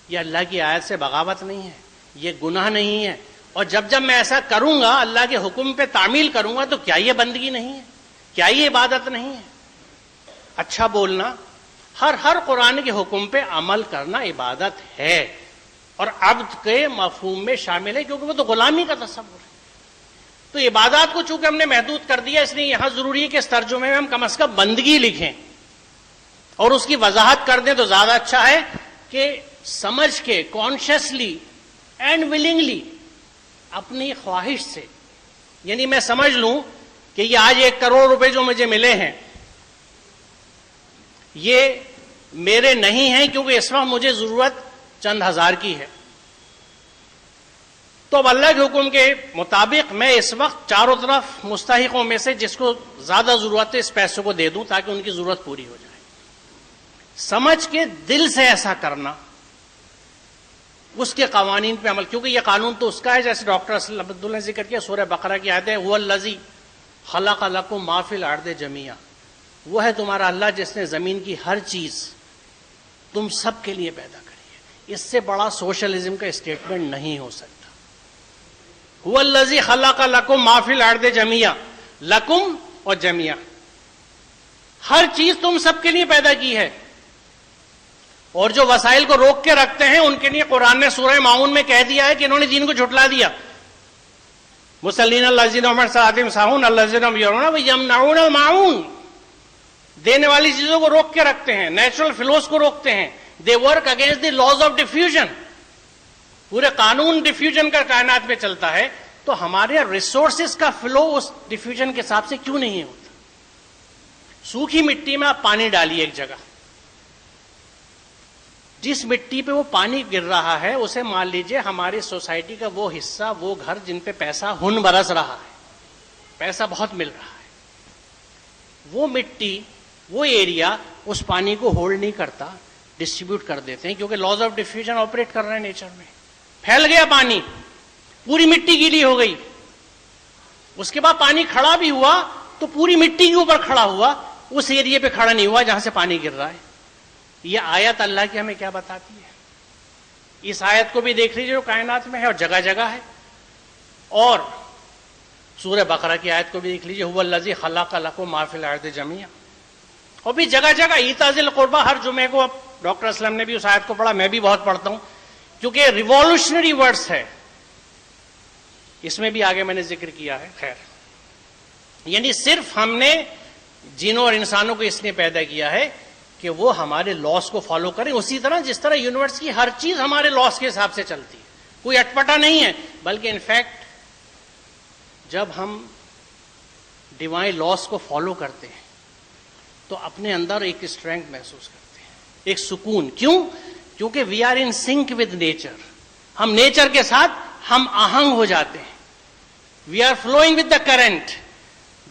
یہ اللہ کی آیت سے بغاوت نہیں ہے، یہ گناہ نہیں ہے۔ اور جب میں ایسا کروں گا، اللہ کے حکم پہ تعمیل کروں گا، تو کیا یہ بندگی نہیں ہے؟ کیا یہ عبادت نہیں ہے؟ اچھا بولنا، ہر قرآن کے حکم پہ عمل کرنا عبادت ہے، اور عبد کے مفہوم میں شامل ہے، کیونکہ وہ تو غلامی کا تصور ہے۔ تو عبادات کو چونکہ ہم نے محدود کر دیا، اس لیے یہاں ضروری ہے کہ اس ترجمے میں ہم کم از کم بندگی لکھیں اور اس کی وضاحت کر دیں، تو زیادہ اچھا ہے کہ سمجھ کے کانشیسلی اینڈ ولنگلی اپنی خواہش سے، یعنی میں سمجھ لوں کہ یہ آج 1 کروڑ روپے جو مجھے ملے ہیں یہ میرے نہیں ہیں، کیونکہ اس وقت مجھے ضرورت چند ہزار کی ہے، تو اب اللہ کے حکم کے مطابق میں اس وقت چاروں طرف مستحقوں میں سے جس کو زیادہ ضرورت ہے اس پیسے کو دے دوں تاکہ ان کی ضرورت پوری ہو جائے۔ سمجھ کے دل سے ایسا کرنا، اس کے قوانین پہ عمل، کیونکہ یہ قانون تو اس کا ہے، جیسے ڈاکٹر اسلم عبداللہ نے ذکر کیا، سورہ بقرہ کی آیت ہے، هو الذی خلق لکم ما فی الارض جمیعا، وہ ہے تمہارا اللہ جس نے زمین کی ہر چیز تم سب کے لیے پیدا کری ہے۔ اس سے بڑا سوشلزم کا اسٹیٹمنٹ نہیں ہو سکتا۔ هو الذی خلق لکم ما فی الارض جمیعا، لکم اور جمیعا، ہر چیز تم سب کے لیے پیدا کی ہے، اور جو وسائل کو روک کے رکھتے ہیں ان کے لیے قرآن نے سورہ ماؤن میں کہہ دیا ہے کہ انہوں نے دین کو جھٹلا دیا۔ مسلین الذین هم عن صلاتهم ساہون الذین هم یراؤون ویمنعون الماعون، دینے والی چیزوں کو روک کے رکھتے ہیں، نیچرل فلوز کو روکتے ہیں۔ They work against the laws of diffusion, پورے قانون ڈیفیوژن کا کائنات میں چلتا ہے، تو ہمارے ریسورسز کا فلو اس ڈیفیوژن کے حساب سے کیوں نہیں ہوتا؟ سوکھی مٹی میں آپ پانی ڈالیے ایک جگہ، جس مٹی پہ وہ پانی گر رہا ہے اسے مان لیجئے ہماری سوسائٹی کا وہ حصہ، وہ گھر جن پہ پیسہ ہن برس رہا ہے، پیسہ بہت مل رہا ہے، وہ مٹی، وہ ایریا اس پانی کو ہولڈ نہیں کرتا، ڈسٹریبیوٹ کر دیتے ہیں، کیونکہ لاز آف ڈیفیوژن آپریٹ کر رہے ہیں نیچر میں۔ پھیل گیا پانی، پوری مٹی گیلی ہو گئی، اس کے بعد پانی کھڑا بھی ہوا تو پوری مٹی کے اوپر کھڑا ہوا، اس ایریا پہ کھڑا نہیں ہوا جہاں سے پانی گر رہا ہے۔ یہ آیت اللہ کی ہمیں کیا بتاتی ہے؟ اس آیت کو بھی دیکھ لیجیے جو کائنات میں ہے اور جگہ جگہ ہے، اور سورہ بقرہ کی آیت کو بھی دیکھ لیجیے، هو الذی خلق لکم ما فی الارض جمیعا، اور بھی جگہ جگہ ایتاء ذی القربیٰ۔ ہر جمعے کو اب ڈاکٹر اسلم نے بھی اس آیت کو پڑھا، میں بھی بہت پڑھتا ہوں، کیونکہ ریوالوشنری ورڈز ہے، اس میں بھی آگے میں نے ذکر کیا ہے۔ خیر، یعنی صرف ہم نے جنوں اور انسانوں کو اس لیے پیدا کیا ہے کہ وہ ہمارے لاس کو فالو کریں، اسی طرح جس طرح یونیورس کی ہر چیز ہمارے لاس کے حساب سے چلتی ہے، کوئی اٹپٹا نہیں ہے، بلکہ انفیکٹ جب ہم ڈیوائن لاس کو فالو کرتے ہیں تو اپنے اندر ایک اسٹرینگتھ محسوس کرتے ہیں، ایک سکون۔ کیوں؟ کیونکہ we are in sync with nature, ہم نیچر کے ساتھ ہم آہنگ ہو جاتے ہیں، we are flowing with the current,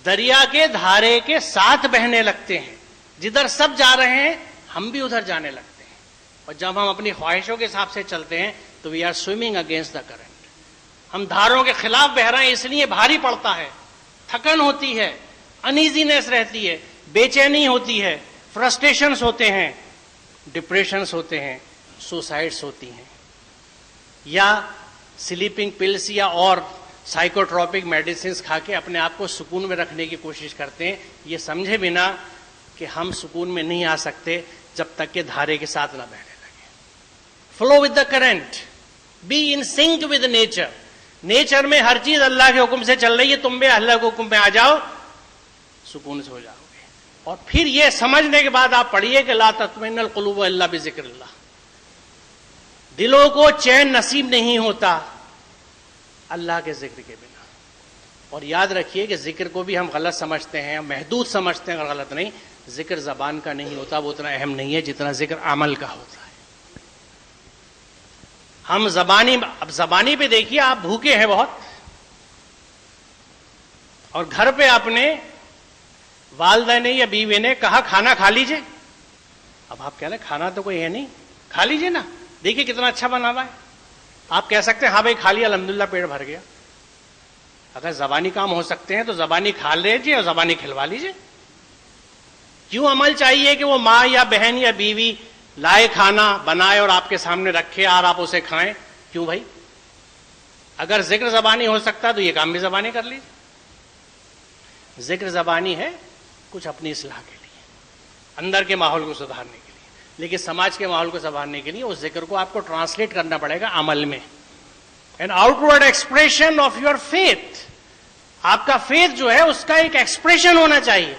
دریا کے دھارے کے ساتھ بہنے لگتے ہیں، جدھر سب جا رہے ہیں ہم بھی ادھر جانے لگتے ہیں، اور جب ہم اپنی خواہشوں کے حساب سے چلتے ہیں تو we are swimming against the current, ہم دھاروں کے خلاف بہ رہے ہیں، اس لیے بھاری پڑتا ہے، تھکن ہوتی ہے، انیزینس رہتی ہے، بے چینی ہوتی ہے، فرسٹریشنز ہوتے ہیں، ڈپریشنز ہوتے ہیں، سوسائڈس ہوتی ہیں، یا سلیپنگ پلس یا اور سائیکوٹروپک میڈیسنز کھا کے اپنے آپ کو سکون میں رکھنے کی کوشش کرتے ہیں، یہ سمجھے بنا کہ ہم سکون میں نہیں آ سکتے جب تک کہ دھارے کے ساتھ نہ بہنے لگے۔ Flow with the current, be in sync with nature, nature میں ہر چیز اللہ کے حکم سے چل رہی ہے، تم بھی اللہ کے حکم میں آ جاؤ، سکون سے ہو جاؤ گے۔ اور پھر یہ سمجھنے کے بعد آپ پڑھیے کہ لا تطمئن القلوب الا بذکر اللہ، دلوں کو چین نصیب نہیں ہوتا اللہ کے ذکر کے بنا۔ اور یاد رکھیے کہ ذکر کو بھی ہم غلط سمجھتے ہیں، محدود سمجھتے ہیں، غلط نہیں، ذکر زبان کا نہیں ہوتا، وہ اتنا اہم نہیں ہے جتنا ذکر عمل کا ہوتا ہے۔ ہم اب زبانی پہ دیکھیے، آپ بھوکے ہیں بہت، اور گھر پہ آپ نے والدہ نے یا بیوی نے کہا کھانا کھا لیجئے. اب آپ کہہ رہے ہیں کھانا تو کوئی ہے نہیں, کھا لیجئے نا, دیکھیے کتنا اچھا بنا ہوا ہے. آپ کہہ سکتے ہیں ہاں بھائی کھا لیا الحمدللہ پیٹ بھر گیا. اگر زبانی کام ہو سکتے ہیں تو زبانی کھا لیجئے اور زبانی کھلوا لیجئے. کیوں عمل چاہیے کہ وہ ماں یا بہن یا بیوی لائے کھانا بنائے اور آپ کے سامنے رکھے اور آپ اسے کھائیں؟ کیوں بھائی؟ اگر ذکر زبانی ہو سکتا تو یہ کام بھی زبانی کر لیجیے. ذکر زبانی ہے کچھ اپنی اصلاح کے لیے, اندر کے ماحول کو سدھارنے کے لیے, لیکن سماج کے ماحول کو سنبھالنے کے لیے اس ذکر کو آپ کو ٹرانسلیٹ کرنا پڑے گا عمل میں. An out word expression of your faith. آپ کا فیتھ جو ہے اس کا ایک ایکسپریشن ہونا چاہیے,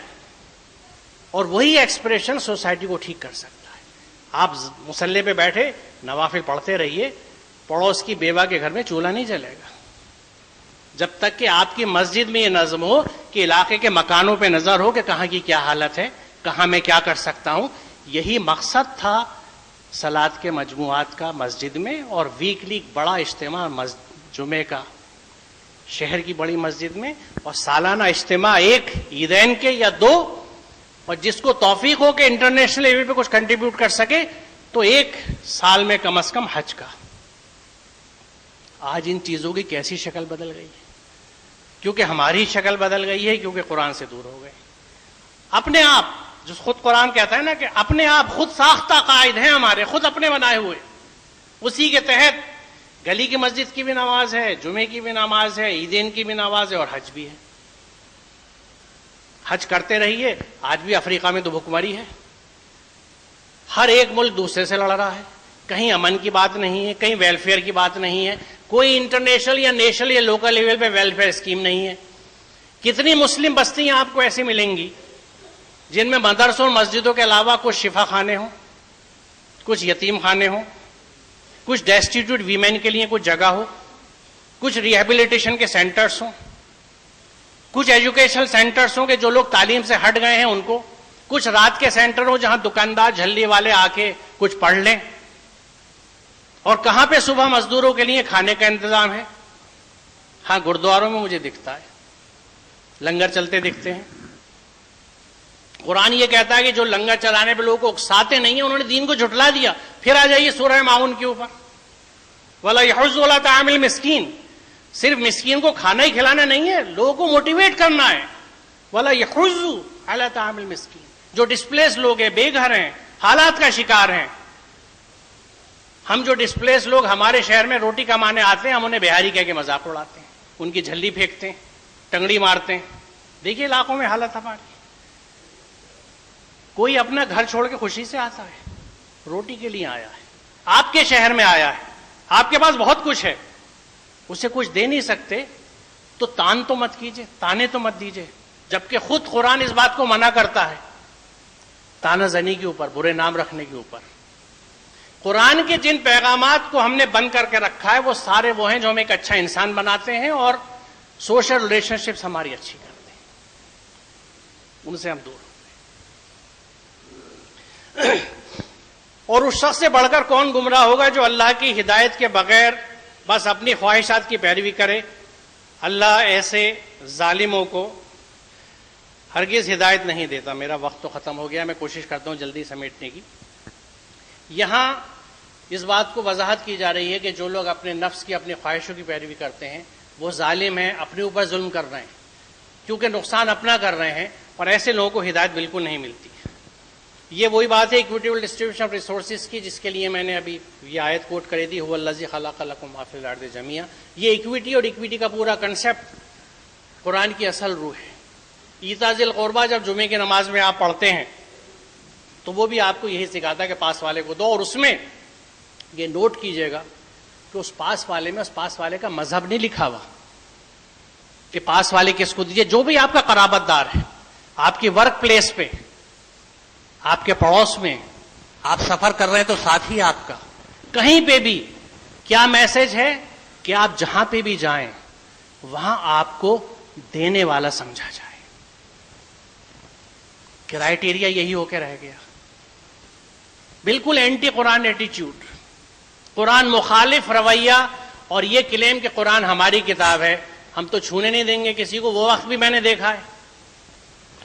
اور وہی ایکسپریشن سوسائٹی کو ٹھیک کر سکتا ہے. آپ مصلی پہ بیٹھے نوافل پڑھتے رہیے, پڑوس کی بیوہ کے گھر میں چولہا نہیں جلے گا جب تک کہ آپ کی مسجد میں یہ نظم ہو کہ علاقے کے مکانوں پہ نظر ہو کہ کہاں کی کیا حالت ہے, کہاں میں کیا کر سکتا ہوں. یہی مقصد تھا صلات کے مجموعات کا مسجد میں, اور ویکلی بڑا اجتماع جمعے کا شہر کی بڑی مسجد میں, اور سالانہ اجتماع ایک عیدین کے یا دو, اور جس کو توفیق ہو کہ انٹرنیشنل لیول پہ کچھ کنٹریبیوٹ کر سکے تو ایک سال میں کم از کم حج کا. آج ان چیزوں کی کیسی شکل بدل گئی ہے, کیونکہ ہماری شکل بدل گئی ہے, کیونکہ قرآن سے دور ہو گئے. اپنے آپ, جو خود قرآن کہتا ہے نا کہ اپنے آپ خود ساختہ قائد ہیں ہمارے, خود اپنے بنائے ہوئے, اسی کے تحت گلی کی مسجد کی بھی نماز ہے, جمعے کی بھی نماز ہے, عیدین کی بھی نماز ہے, اور حج بھی ہے. حج کرتے رہیے. آج بھی افریقہ میں تو بھکمری ہے, ہر ایک ملک دوسرے سے لڑ رہا ہے, کہیں امن کی بات نہیں ہے, کہیں ویلفیئر کی بات نہیں ہے, کوئی انٹرنیشنل یا نیشنل یا لوکل لیول پہ ویلفیئر اسکیم نہیں ہے. کتنی مسلم بستیاں آپ کو ایسی ملیں گی جن میں مدرسوں اور مسجدوں کے علاوہ کچھ شفا خانے ہوں, کچھ یتیم خانے ہوں, کچھ ڈیسٹیٹیوٹ ویمن کے لیے کچھ جگہ ہو, کچھ ریہیبلیٹیشن کے سینٹرز ہوں, کچھ ایجوکیشنل سینٹرز ہوں کہ جو لوگ تعلیم سے ہٹ گئے ہیں ان کو, کچھ رات کے سینٹر ہوں جہاں دکاندار جھلی والے آ کے کچھ پڑھ لیں, اور کہاں پہ صبح مزدوروں کے لیے کھانے کا انتظام ہے. ہاں گردواروں میں مجھے دکھتا ہے لنگر چلتے دکھتے ہیں. قرآن یہ کہتا ہے کہ جو لنگر چلانے پہ لوگوں کو اکساتے نہیں ہیں انہوں نے دین کو جھٹلا دیا. پھر آ جائیے سورہ ماؤن کے اوپر, وَلَا يَحُضُّ عَلَىٰ طَعَامِ الْمِسْكِينِ. صرف مسکین کو کھانا ہی کھلانا نہیں ہے, لوگوں کو موٹیویٹ کرنا ہے. وَلَا يَحُضُّ عَلَىٰ طَعَامِ الْمِسْكِينِ. جو ڈسپلیس لوگ ہیں, بے گھر ہیں, حالات کا شکار ہیں. ہم جو ڈسپلیس لوگ ہمارے شہر میں روٹی کمانے آتے ہیں, ہم انہیں بہاری کہہ کے مذاق اڑاتے ہیں, ان کی جھلی پھینکتے ہیں, ٹنگڑی مارتے ہیں. دیکھیے علاقوں میں حالت ہماری. کوئی اپنا گھر چھوڑ کے خوشی سے آتا ہے, روٹی کے لیے آیا ہے, آپ کے شہر میں آیا ہے, آپ کے پاس بہت کچھ ہے, اسے کچھ دے نہیں سکتے تو تان تو مت کیجیے, تانے تو مت دیجیے, جبکہ خود قرآن اس بات کو منع کرتا ہے تانا زنی کے اوپر, برے نام رکھنے کے اوپر. قرآن کے جن پیغامات کو ہم نے بند کر کے رکھا ہے وہ سارے وہ ہیں جو ہمیں ایک اچھا انسان بناتے ہیں اور سوشل ریلیشن شپس ہماری اچھی کرتے ہیں, ان سے ہم دور ہو گئے. اور اس شخص سے بڑھ کر کون گمراہ ہوگا جو اللہ کی ہدایت کے بغیر بس اپنی خواہشات کی پیروی کرے. اللہ ایسے ظالموں کو ہرگز ہدایت نہیں دیتا. میرا وقت تو ختم ہو گیا, میں کوشش کرتا ہوں جلدی سمیٹنے کی. یہاں اس بات کو وضاحت کی جا رہی ہے کہ جو لوگ اپنے نفس کی, اپنی خواہشوں کی پیروی کرتے ہیں وہ ظالم ہیں, اپنے اوپر ظلم کر رہے ہیں, کیونکہ نقصان اپنا کر رہے ہیں, اور ایسے لوگوں کو ہدایت بالکل نہیں ملتی. یہ وہی بات ہے ایکویٹیبل ڈسٹریبیوشن آف ریسورسز کی, جس کے لیے میں نے ابھی یہ آیت کوٹ کری تھی, هو الذی خلق لکم ما فی الارض جمیعا. یہ ایکویٹی اور ایکویٹی کا پورا کنسیپٹ قرآن کی اصل روح ہے. ایتاء ذی القربیٰ جب جمعے کی نماز میں آپ پڑھتے ہیں تو وہ بھی آپ کو یہی سکھاتا ہے کہ پاس والے کو دو, اور اس میں یہ نوٹ کیجئے گا کہ اس پاس والے میں اس پاس والے کا مذہب نہیں لکھا ہوا کہ پاس والے کس کو دیجیے. جو بھی آپ کا قرابت دار ہے, آپ کی ورک پلیس پہ, آپ کے پڑوس میں, آپ سفر کر رہے ہیں تو ساتھی آپ کا, کہیں پہ بھی کیا میسج ہے کہ آپ جہاں پہ بھی جائیں وہاں آپ کو دینے والا سمجھا جائے. کرائٹیریا یہی ہو کے رہ گیا. بالکل اینٹی قرآن ایٹیچیوڈ, قرآن مخالف رویہ, اور یہ کلیم کہ قرآن ہماری کتاب ہے, ہم تو چھونے نہیں دیں گے کسی کو. وہ وقت بھی میں نے دیکھا ہے,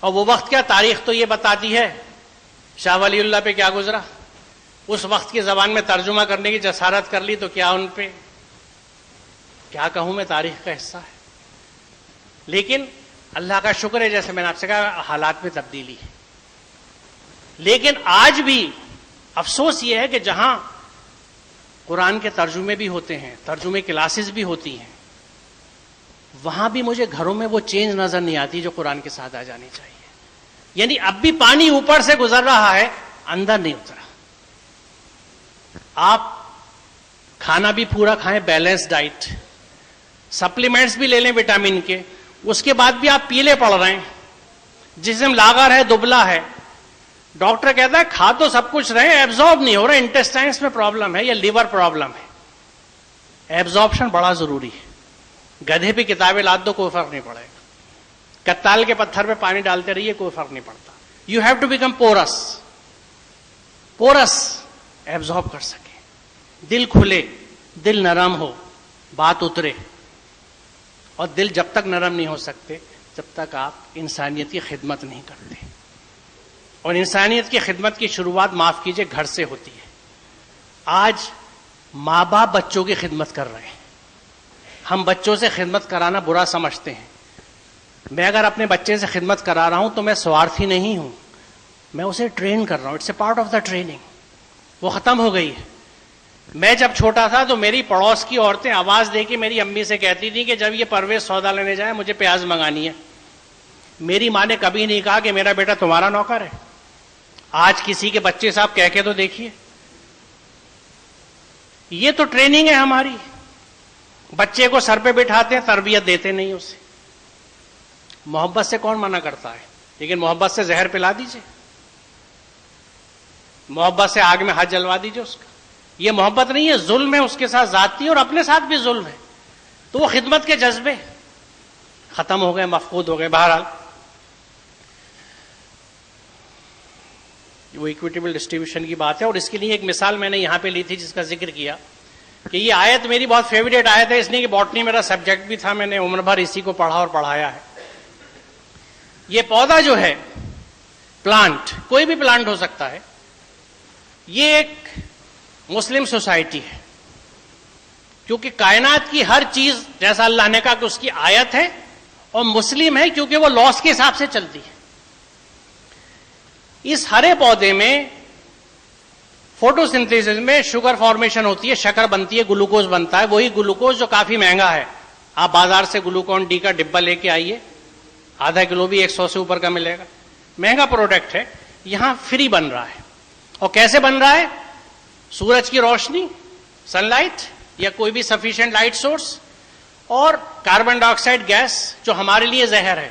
اور وہ وقت کیا، تاریخ تو یہ بتاتی ہے شاہ ولی اللہ پہ کیا گزرا. اس وقت کی زبان میں ترجمہ کرنے کی جسارت کر لی تو کیا ان پہ کیا کہوں میں، تاریخ کا حصہ ہے. لیکن اللہ کا شکر ہے، جیسے میں نے آپ سے کہا، حالات میں تبدیلی ہے. لیکن آج بھی افسوس یہ ہے کہ جہاں قرآن کے ترجمے بھی ہوتے ہیں، ترجمے کلاسز بھی ہوتی ہیں، وہاں بھی مجھے گھروں میں وہ چینج نظر نہیں آتی جو قرآن کے ساتھ آ جانی چاہیے. یعنی اب بھی پانی اوپر سے گزر رہا ہے، اندر نہیں اترا. آپ کھانا بھی پورا کھائیں، بیلنس ڈائٹ، سپلیمنٹس بھی لے لیں وٹامن کے، اس کے بعد بھی آپ پیلے پڑ رہے ہیں، جسم لاغر ہے، دبلا ہے. ڈاکٹر کہتا ہے کھا تو سب کچھ رہے، ایبزارب نہیں ہو رہا، انٹسٹائنس میں پرابلم ہے یا لیور پرابلم ہے. ایبزارپشن بڑا ضروری ہے. گدھے پہ کتابیں لاد دو، کوئی فرق نہیں پڑے گا. کتال کے پتھر پہ پانی ڈالتے رہیے، کوئی فرق نہیں پڑتا. You have to become porous absorb کر سکے، دل کھلے، دل نرم ہو، بات اترے. اور دل جب تک نرم نہیں ہو سکتے جب تک آپ انسانیت کی خدمت نہیں کرتے. اور انسانیت کی خدمت کی شروعات، معاف کیجئے، گھر سے ہوتی ہے. آج ماں باپ بچوں کی خدمت کر رہے ہیں. ہم بچوں سے خدمت کرانا برا سمجھتے ہیں. میں اگر اپنے بچے سے خدمت کرا رہا ہوں تو میں سوارتھی نہیں ہوں، میں اسے ٹرین کر رہا ہوں. It's a part of the training. وہ ختم ہو گئی ہے. میں جب چھوٹا تھا تو میری پڑوس کی عورتیں آواز دے کے میری امی سے کہتی تھیں کہ جب یہ پرویز سودا لینے جائے مجھے پیاز منگانی ہے. میری ماں نے کبھی نہیں کہا کہ میرا بیٹا تمہارا نوکر ہے. آج کسی کے بچے صاحب کہہ کے تو دیکھیے. یہ تو ٹریننگ ہے ہماری. بچے کو سر پہ بٹھاتے ہیں، تربیت دیتے نہیں اسے. محبت سے کون منع کرتا ہے؟ لیکن محبت سے زہر پلا دیجئے، محبت سے آگ میں ہاتھ جلوا دیجئے اس کا. یہ محبت نہیں ہے، ظلم ہے اس کے ساتھ ذاتی، اور اپنے ساتھ بھی ظلم ہے. تو وہ خدمت کے جذبے ختم ہو گئے، مفقود ہو گئے. بہرحال وہ ایکویٹیبل ڈسٹریبیوشن کی بات ہے. اور اس کے لیے ایک مثال میں نے یہاں پہ لی تھی جس کا ذکر کیا کہ یہ آیت میری بہت فیوریٹ آیت ہے، اس لیے کہ باٹنی میرا سبجیکٹ بھی تھا، میں نے عمر بھر اسی کو پڑھا اور پڑھایا ہے. یہ پودا جو ہے، پلانٹ، کوئی بھی پلانٹ ہو سکتا ہے، یہ ایک مسلم سوسائٹی ہے. کیونکہ کائنات کی ہر چیز، جیسا اللہ نے کہا کہ اس کی آیت ہے، اور مسلم ہے کیونکہ وہ لاس کے حساب سے چلتی ہے. اس ہرے پودے میں فوٹو سنتھیسس میں شوگر فارمیشن ہوتی ہے، شکر بنتی ہے، گلوکوز بنتا ہے. وہی گلوکوز جو کافی مہنگا ہے. آپ بازار سے گلوکون ڈی کا ڈبہ لے کے آئیے، آدھا کلو بھی 100 سے اوپر کا ملے گا. مہنگا پروڈکٹ ہے. یہاں فری بن رہا ہے. اور کیسے بن رہا ہے؟ سورج کی روشنی، سن لائٹ، یا کوئی بھی سفیشینٹ لائٹ سورس، اور کاربن ڈائی آکسائڈ گیس جو ہمارے لیے زہر ہے.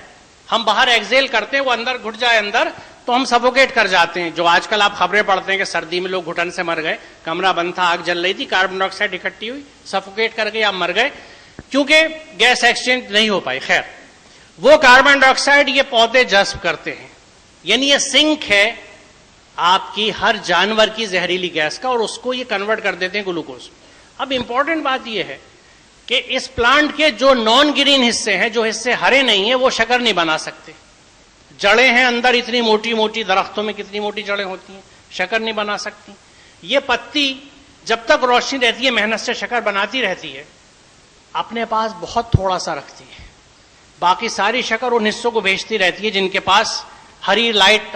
ہم باہر ایکزیل کرتے ہیں، وہ اندر گھٹ جائے اندر تو ہم سفوکیٹ کر جاتے ہیں. جو آج کل آپ خبریں پڑھتے ہیں کہ سردی میں لوگ گھٹن سے مر گئے، کمرہ بند تھا، آگ جل رہی تھی، کاربن ڈائی آکسائڈ اکٹھی ہوئی، سفوکیٹ کر کے آپ مر گئے کیونکہ گیس ایکسچینج نہیں ہو پائی. خیر، وہ کاربن ڈائی آکسائڈ یہ پودے جذب کرتے ہیں. یعنی یہ سنک ہے آپ کی ہر جانور کی زہریلی گیس کا، اور اس کو یہ کنورٹ کر دیتے ہیں گلوکوز. اب امپورٹنٹ بات یہ ہے کہ اس پلانٹ کے جو نان گرین حصے ہیں، جو حصے ہرے نہیں ہیں، وہ شکر نہیں بنا سکتے. جڑیں ہیں اندر اتنی موٹی موٹی، درختوں میں کتنی موٹی جڑیں ہوتی ہیں، شکر نہیں بنا سکتی. یہ پتی جب تک روشنی رہتی ہے محنت سے شکر بناتی رہتی ہے، اپنے پاس بہت تھوڑا سا رکھتی ہے. باقی ساری شکر ان حصوں کو بھیجتی رہتی ہے جن کے پاس ہری لائٹ،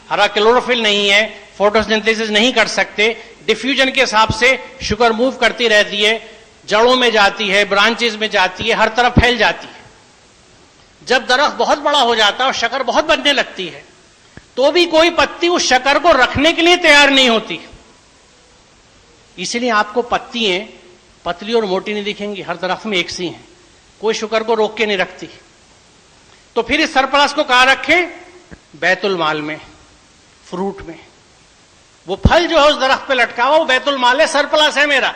ہرا کلوروفل نہیں ہے، فوٹوسنتھیسس نہیں کر سکتے. ڈیفیوژن کے حساب سے شکر موو کرتی رہتی ہے، جڑوں میں جاتی ہے، برانچز میں جاتی ہے، ہر طرف پھیل جاتی ہے. جب درخت بہت بڑا ہو جاتا ہے اور شکر بہت بننے لگتی ہے تو بھی کوئی پتی اس شکر کو رکھنے کے لیے تیار نہیں ہوتی. اس لیے آپ کو پتیاں پتلی اور موٹی نہیں دکھیں گی، ہر درخت میں ایک سی ہیں، کوئی شکر کو روک کے نہیں رکھتی. تو پھر اس سرپلس کو کہاں رکھیں؟ بیت المال میں، فروٹ میں. وہ پھل جو ہے اس درخت پہ لٹکا ہوا وہ بیت المال ہے، سرپلس ہے میرا.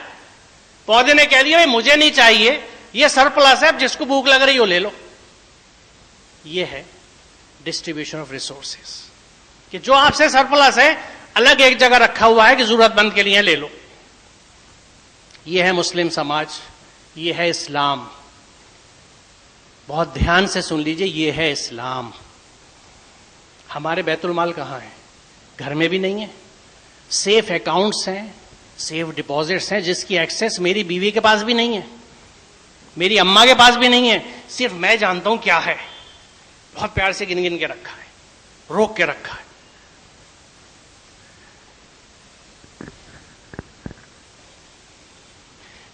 پودے نے کہہ دیا مجھے نہیں چاہیے، یہ سرپلس ہے، اب جس کو بھوک لگ رہی ہو لے لو. یہ ہے ڈسٹریبیوشن آف ریسورسز، کہ جو آپ سے سرپلس ہے الگ ایک جگہ رکھا ہوا ہے کہ ضرورت مند کے لیے لے لو. یہ ہے مسلم سماج، یہ ہے اسلام. بہت دھیان سے سن لیجئے، یہ ہے اسلام. ہمارے بیت المال کہاں ہیں؟ گھر میں بھی نہیں ہے. سیف اکاؤنٹس ہیں, سیف ڈپازٹس ہیں جس کی ایکسیس میری بیوی کے پاس بھی نہیں ہے, میری اماں کے پاس بھی نہیں ہے, صرف میں جانتا ہوں کیا ہے. بہت پیار سے گن گن کے رکھا ہے, روک کے رکھا ہے.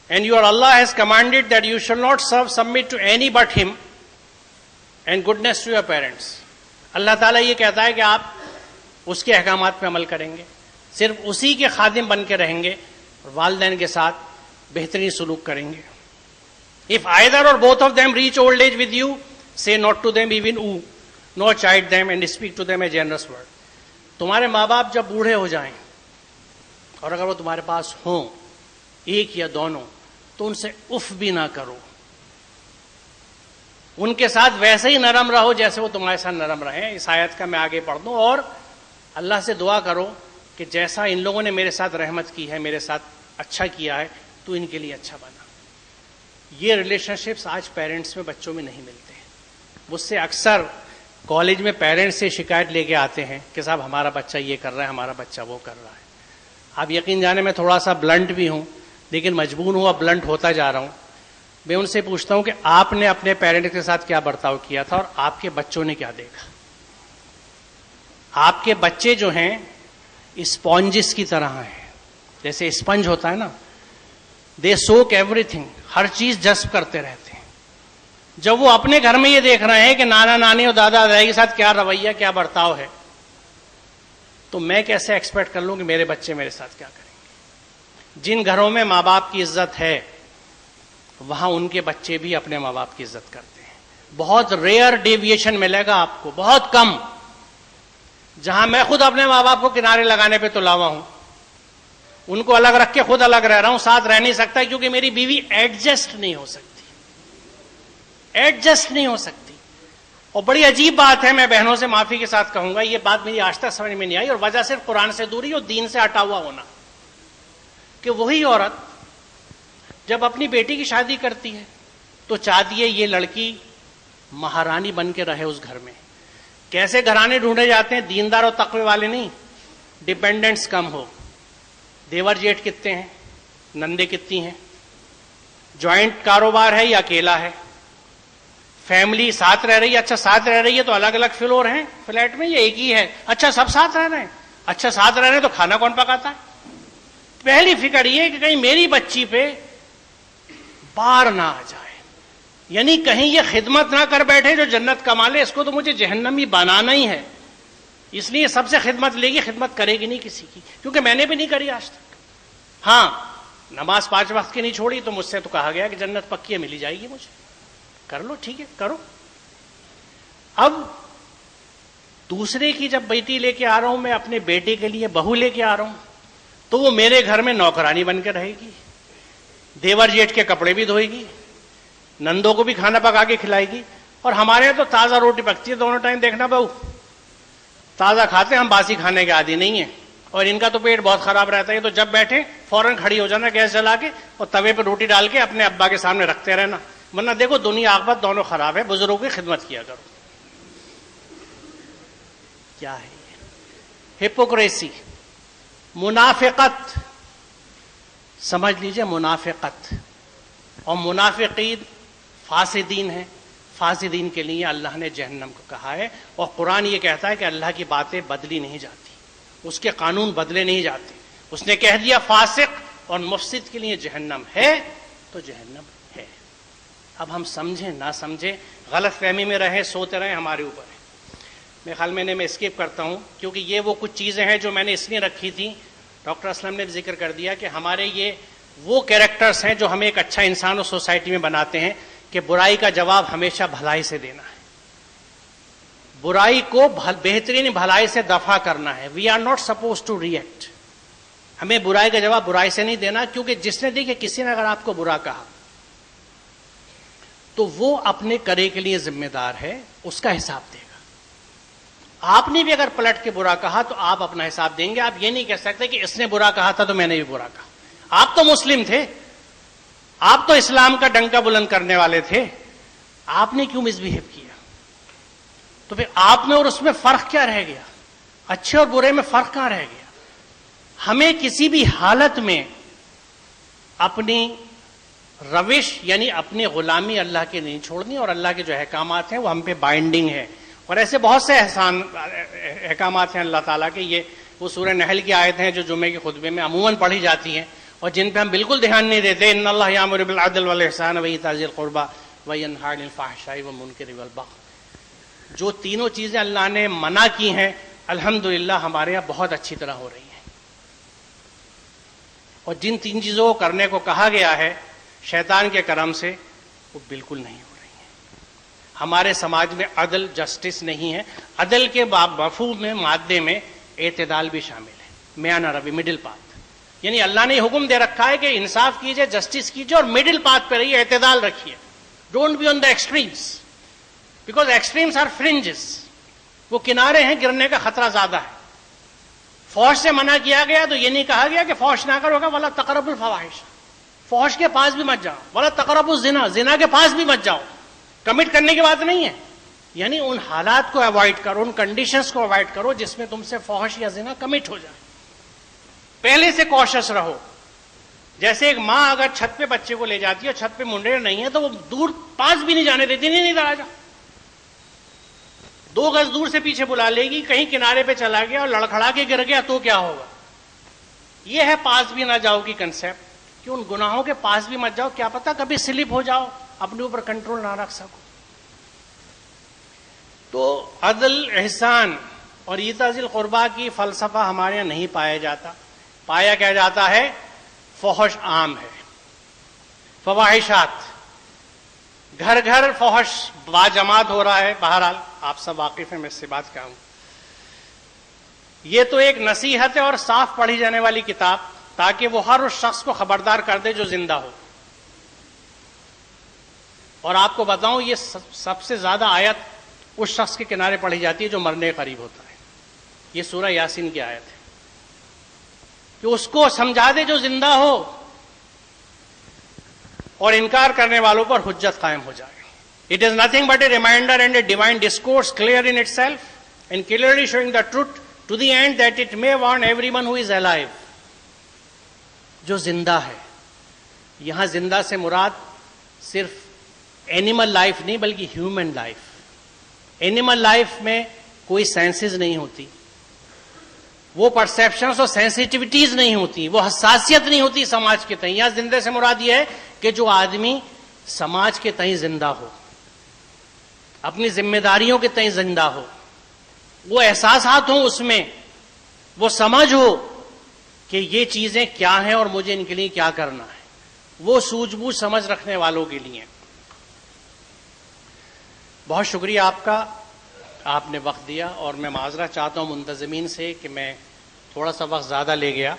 And your Allah has commanded that you shall not submit to any but Him, and goodness to your parents. اللہ تعالیٰ یہ کہتا ہے کہ آپ اس کے احکامات پہ عمل کریں گے, صرف اسی کے خادم بن کے رہیں گے, اور والدین کے ساتھ بہترین سلوک کریں گے. If either or both of them reach old age with you, say not to them even oo, nor chide them, and speak to them a generous word. تمہارے ماں باپ جب بوڑھے ہو جائیں, اور اگر وہ تمہارے پاس ہوں, ایک یا دونوں, تو ان سے اف بھی نہ کرو. ان کے ساتھ ویسے ہی نرم رہو جیسے وہ تمہارے ساتھ نرم رہے. اس آیت کا میں آگے پڑھ دوں, اور اللہ سے دعا کرو کہ جیسا ان لوگوں نے میرے ساتھ رحمت کی ہے, میرے ساتھ اچھا کیا ہے, تو ان کے لیے اچھا بنا. یہ ریلیشن شپس آج پیرنٹس میں بچوں میں نہیں ملتے. مجھ سے اکثر کالج میں پیرنٹس سے شکایت لے کے آتے ہیں کہ صاحب ہمارا بچہ یہ کر رہا ہے, ہمارا بچہ وہ کر رہا ہے. آپ یقین جانے میں تھوڑا سا بلنٹ بھی ہوں, لیکن مجبور ہوں, اب بلنٹ ہوتا جا رہا ہوں. میں ان سے پوچھتا ہوں کہ آپ نے اپنے پیرنٹ کے ساتھ کیا برتاؤ کیا تھا, اور آپ کے بچوں نے کیا دیکھا. آپ کے بچے جو ہیں اسپونجز کی طرح ہیں, جیسے اسپنج ہوتا ہے نا, دے سوک ایوری تھنگ, ہر چیز جذب کرتے رہتے ہیں. جب وہ اپنے گھر میں یہ دیکھ رہے ہیں کہ نانا نانی اور دادا دائی کے ساتھ کیا رویہ, کیا برتاؤ ہے, تو میں کیسے ایکسپیکٹ کر لوں کہ میرے بچے میرے ساتھ کیا کریں گے. جن گھروں میں ماں باپ کی عزت ہے, وہاں ان کے بچے بھی اپنے ماں باپ کی عزت کرتے ہیں. بہت ریئر ڈیویشن ملے گا آپ کو, بہت کم. جہاں میں خود اپنے ماں باپ کو کنارے لگانے پہ تلا ہوا ہوں, ان کو الگ رکھ کے خود الگ رہ رہا ہوں, ساتھ رہ نہیں سکتا کیونکہ میری بیوی ایڈجسٹ نہیں ہو سکتی, ایڈجسٹ نہیں ہو سکتی. اور بڑی عجیب بات ہے, میں بہنوں سے معافی کے ساتھ کہوں گا, یہ بات میری آج تک سمجھ میں نہیں آئی, اور وجہ صرف قرآن سے دوری اور دین سے ہٹا ہوا ہونا, کہ وہی عورت جب اپنی بیٹی کی شادی کرتی ہے تو چاہتی ہے یہ لڑکی مہارانی بن کے رہے اس گھر میں. کیسے گھرانے ڈھونڈے جاتے ہیں, دیندار اور تقوی والے نہیں, ڈیپینڈنٹس کم ہو. دیور جیٹھ کتنے ہیں, نندے کتنی ہیں, جوائنٹ کاروبار ہے یا اکیلا ہے, فیملی ساتھ رہ رہی ہے, اچھا ساتھ رہ رہی ہے تو الگ الگ فلور ہیں فلیٹ میں, یا ایک ہی ہے, اچھا سب ساتھ رہ رہے ہیں, اچھا ساتھ رہ رہے ہیں تو کھانا کون پکاتا ہے. پہلی فکر یہ کہ کہیں میری بچی پہ بار نہ آ جائے, یعنی کہیں یہ خدمت نہ کر بیٹھے جو جنت کما لے, اس کو تو مجھے جہنمی بنانا ہی ہے. اس لیے سب سے خدمت لے گی, خدمت کرے گی نہیں کسی کی, کیونکہ میں نے بھی نہیں کری آج تک. ہاں, نماز 5 وقت کی نہیں چھوڑی, تو مجھ سے تو کہا گیا کہ جنت پکی ہے, ملی جائے گی مجھے, کر لو, ٹھیک ہے کرو. اب دوسرے کی جب بیٹی لے کے آ رہا ہوں میں, اپنے بیٹے کے لیے بہو لے کے آ رہا ہوں, تو وہ میرے گھر میں نوکرانی بن کے رہے گی, دیور جیٹھ کے کپڑے بھی دھوئے گی, نندوں کو بھی کھانا پکا کے کھلائے گی. اور ہمارے یہاں تو تازہ روٹی پکتی ہے دونوں ٹائم, دیکھنا بہو, تازہ کھاتے ہیں, ہم باسی کھانے کے عادی نہیں ہیں. اور ان کا تو پیٹ بہت خراب رہتا ہے, تو جب بیٹھے فوراً کھڑی ہو جانا گیس جلا کے, اور توے پہ روٹی ڈال کے اپنے ابا کے سامنے رکھتے رہنا, ورنہ دیکھو دنیا آخرت دونوں خراب ہے. بزرگوں کی خدمت کیا کرو. کیا ہے یہ ہپوکریسی, منافقت, سمجھ لیجئے منافقت. اور منافقین فاسدین ہیں, فاسدین کے لیے اللہ نے جہنم کو کہا ہے. اور قرآن یہ کہتا ہے کہ اللہ کی باتیں بدلی نہیں جاتی, اس کے قانون بدلے نہیں جاتے. اس نے کہہ دیا فاسق اور مفسد کے لیے جہنم ہے تو جہنم ہے. اب ہم سمجھیں نہ سمجھیں, غلط فہمی میں رہیں, سوتے رہیں, ہمارے اوپر ہے. میرے خیال میں اسکپ کرتا ہوں, کیونکہ یہ وہ کچھ چیزیں ہیں جو میں نے اس لیے رکھی تھی. ڈاکٹر اسلم نے ذکر کر دیا کہ ہمارے یہ وہ کیریکٹرز ہیں جو ہمیں ایک اچھا انسان اور سوسائٹی میں بناتے ہیں, کہ برائی کا جواب ہمیشہ بھلائی سے دینا ہے, برائی کو بہترین بھلائی سے دفع کرنا ہے. We are not suppose to react, ہمیں برائی کا جواب برائی سے نہیں دینا, کیونکہ جس نے دیکھے کسی نے اگر آپ کو برا کہا تو وہ اپنے کرے کے لیے ذمہ دار ہے, اس کا حساب دے گا. آپ نے بھی اگر پلٹ کے برا کہا تو آپ اپنا حساب دیں گے. آپ یہ نہیں کہہ سکتے کہ اس نے برا کہا تھا تو میں نے بھی برا کہا. آپ تو مسلم تھے, آپ تو اسلام کا ڈنکا بلند کرنے والے تھے, آپ نے کیوں مس بہیو کیا؟ تو پھر آپ میں اور اس میں فرق کیا رہ گیا؟ اچھے اور برے میں فرق کہاں رہ گیا؟ ہمیں کسی بھی حالت میں اپنی روش یعنی اپنی غلامی اللہ کی نہیں چھوڑنی، اور اللہ کے جو احکامات ہیں وہ ہم پہ بائنڈنگ ہے. اور ایسے بہت سے احکامات ہیں اللہ تعالیٰ کے. یہ وہ سورہ نحل کی آیت ہیں جو جمعے کے خطبے میں عموماً پڑھی جاتی ہیں اور جن پہ ہم بالکل دھیان نہیں دیتے. ان اللہ یامر بالعدل والاحسان وایتاء ذی القربى وینہی عن الفحشاء والمنکر والبغی. جو تینوں چیزیں اللہ نے منع کی ہیں الحمدللہ ہمارے یہاں بہت اچھی طرح ہو رہی ہیں. اور جن تین چیزوں کو کرنے کو کہا گیا ہے شیطان کے کرم سے وہ بالکل نہیں ہو رہی ہیں. ہمارے سماج میں عدل جسٹس نہیں ہے. عدل کے مفہوم میں مادے میں اعتدال بھی شامل ہے. میانہ روی، مڈل پاتھ. یعنی اللہ نے حکم دے رکھا ہے کہ انصاف کیجئے، جسٹس کیجئے اور مڈل پاتھ پہ رہیے، اعتدال رکھیے. Don't be on the extremes because extremes are fringes. وہ کنارے ہیں، گرنے کا خطرہ زیادہ ہے. فحش سے منع کیا گیا تو یہ نہیں کہا گیا کہ فحش نہ کرو گا ولا تقربوا الفواحش. فحش کے پاس بھی مت جاؤ. ولا تقربوا الزنا، زنا کے پاس بھی مت جاؤ. کمٹ کرنے کی بات نہیں ہے. یعنی ان حالات کو اوائڈ کرو، ان کنڈیشنز کو اوائڈ کرو جس میں تم سے فحش یا زنا کمٹ ہو جائے. پہلے سے کوشش رہو. جیسے ایک ماں اگر چھت پہ بچے کو لے جاتی ہے اور چھت پہ منڈیر نہیں ہے تو وہ دور پاس بھی نہیں جانے دیتی. نہیں ادھر آ جا، 2 گز دور سے پیچھے بلا لے گی. کہیں کنارے پہ چلا گیا اور لڑکھڑا کے گر گیا تو کیا ہوگا؟ یہ ہے پاس بھی نہ جاؤ کی کنسیپٹ. کہ ان گناہوں کے پاس بھی مت جاؤ، کیا پتا کبھی سلپ ہو جاؤ، اپنے اوپر کنٹرول نہ رکھ سکو. تو عدل، احسان اور ایتاء ذی القربیٰ کی فلسفہ ہمارے یہاں نہیں پایا جاتا. پایا کیا جاتا ہے؟ فحش عام ہے، فواحشات گھر گھر فحش باجماعت ہو رہا ہے. بہرحال آپ سب واقف ہیں، میں اس سے بات کیا ہوں. یہ تو ایک نصیحت ہے اور صاف پڑھی جانے والی کتاب تاکہ وہ ہر اس شخص کو خبردار کر دے جو زندہ ہو. اور آپ کو بتاؤں یہ سب سے زیادہ آیت اس شخص کے کنارے پڑھی جاتی ہے جو مرنے کے قریب ہوتا ہے. یہ سورہ یاسین کی آیت ہے کہ اس کو سمجھا دے جو زندہ ہو اور انکار کرنے والوں پر حجت قائم ہو جائے. It is nothing but a reminder and a divine discourse clear in itself and clearly showing the truth to the end that it may warn everyone who is alive. جو زندہ ہے، یہاں زندہ سے مراد صرف اینیمل لائف نہیں بلکہ human life. Animal life میں کوئی سینسز نہیں ہوتی، وہ پرسیپشنز اور سینسیٹیوٹیز نہیں ہوتی، وہ حساسیت نہیں ہوتی سماج کے تئیں. یہاں زندے سے مراد یہ ہے کہ جو آدمی سماج کے تئیں زندہ ہو، اپنی ذمہ داریوں کے تئیں زندہ ہو، وہ احساسات ہوں اس میں، وہ سمجھ ہو کہ یہ چیزیں کیا ہیں اور مجھے ان کے لیے کیا کرنا ہے. وہ سوجھ بوجھ سمجھ رکھنے والوں کے لیے. بہت شکریہ آپ کا، آپ نے وقت دیا. اور میں معذرت چاہتا ہوں منتظمین سے کہ میں تھوڑا سا وقت زیادہ لے گیا.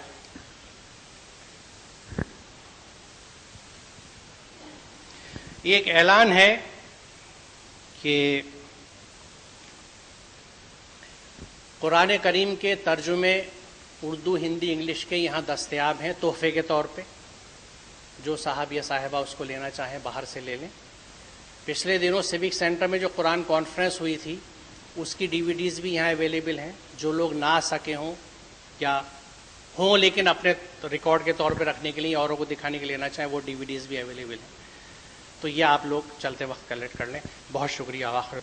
یہ ایک اعلان ہے کہ قرآن کریم کے ترجمے اردو، ہندی، انگلش کے یہاں دستیاب ہیں تحفے کے طور پہ. جو صاحب یا صاحبہ اس کو لینا چاہیں باہر سے لے لیں. پچھلے دنوں سیوک سینٹر میں جو قرآن کانفرنس ہوئی تھی اس کی DVDs بھی یہاں اویلیبل ہیں. جو لوگ نہ آ سکے ہوں یا ہوں لیکن اپنے ریکارڈ کے طور پہ رکھنے کے لیے اوروں کو دکھانے کے لیے لینا چاہیں وہ DVDs بھی اویلیبل ہیں. تو یہ آپ لوگ چلتے وقت کلیکٹ کر لیں. بہت شکریہ. آخر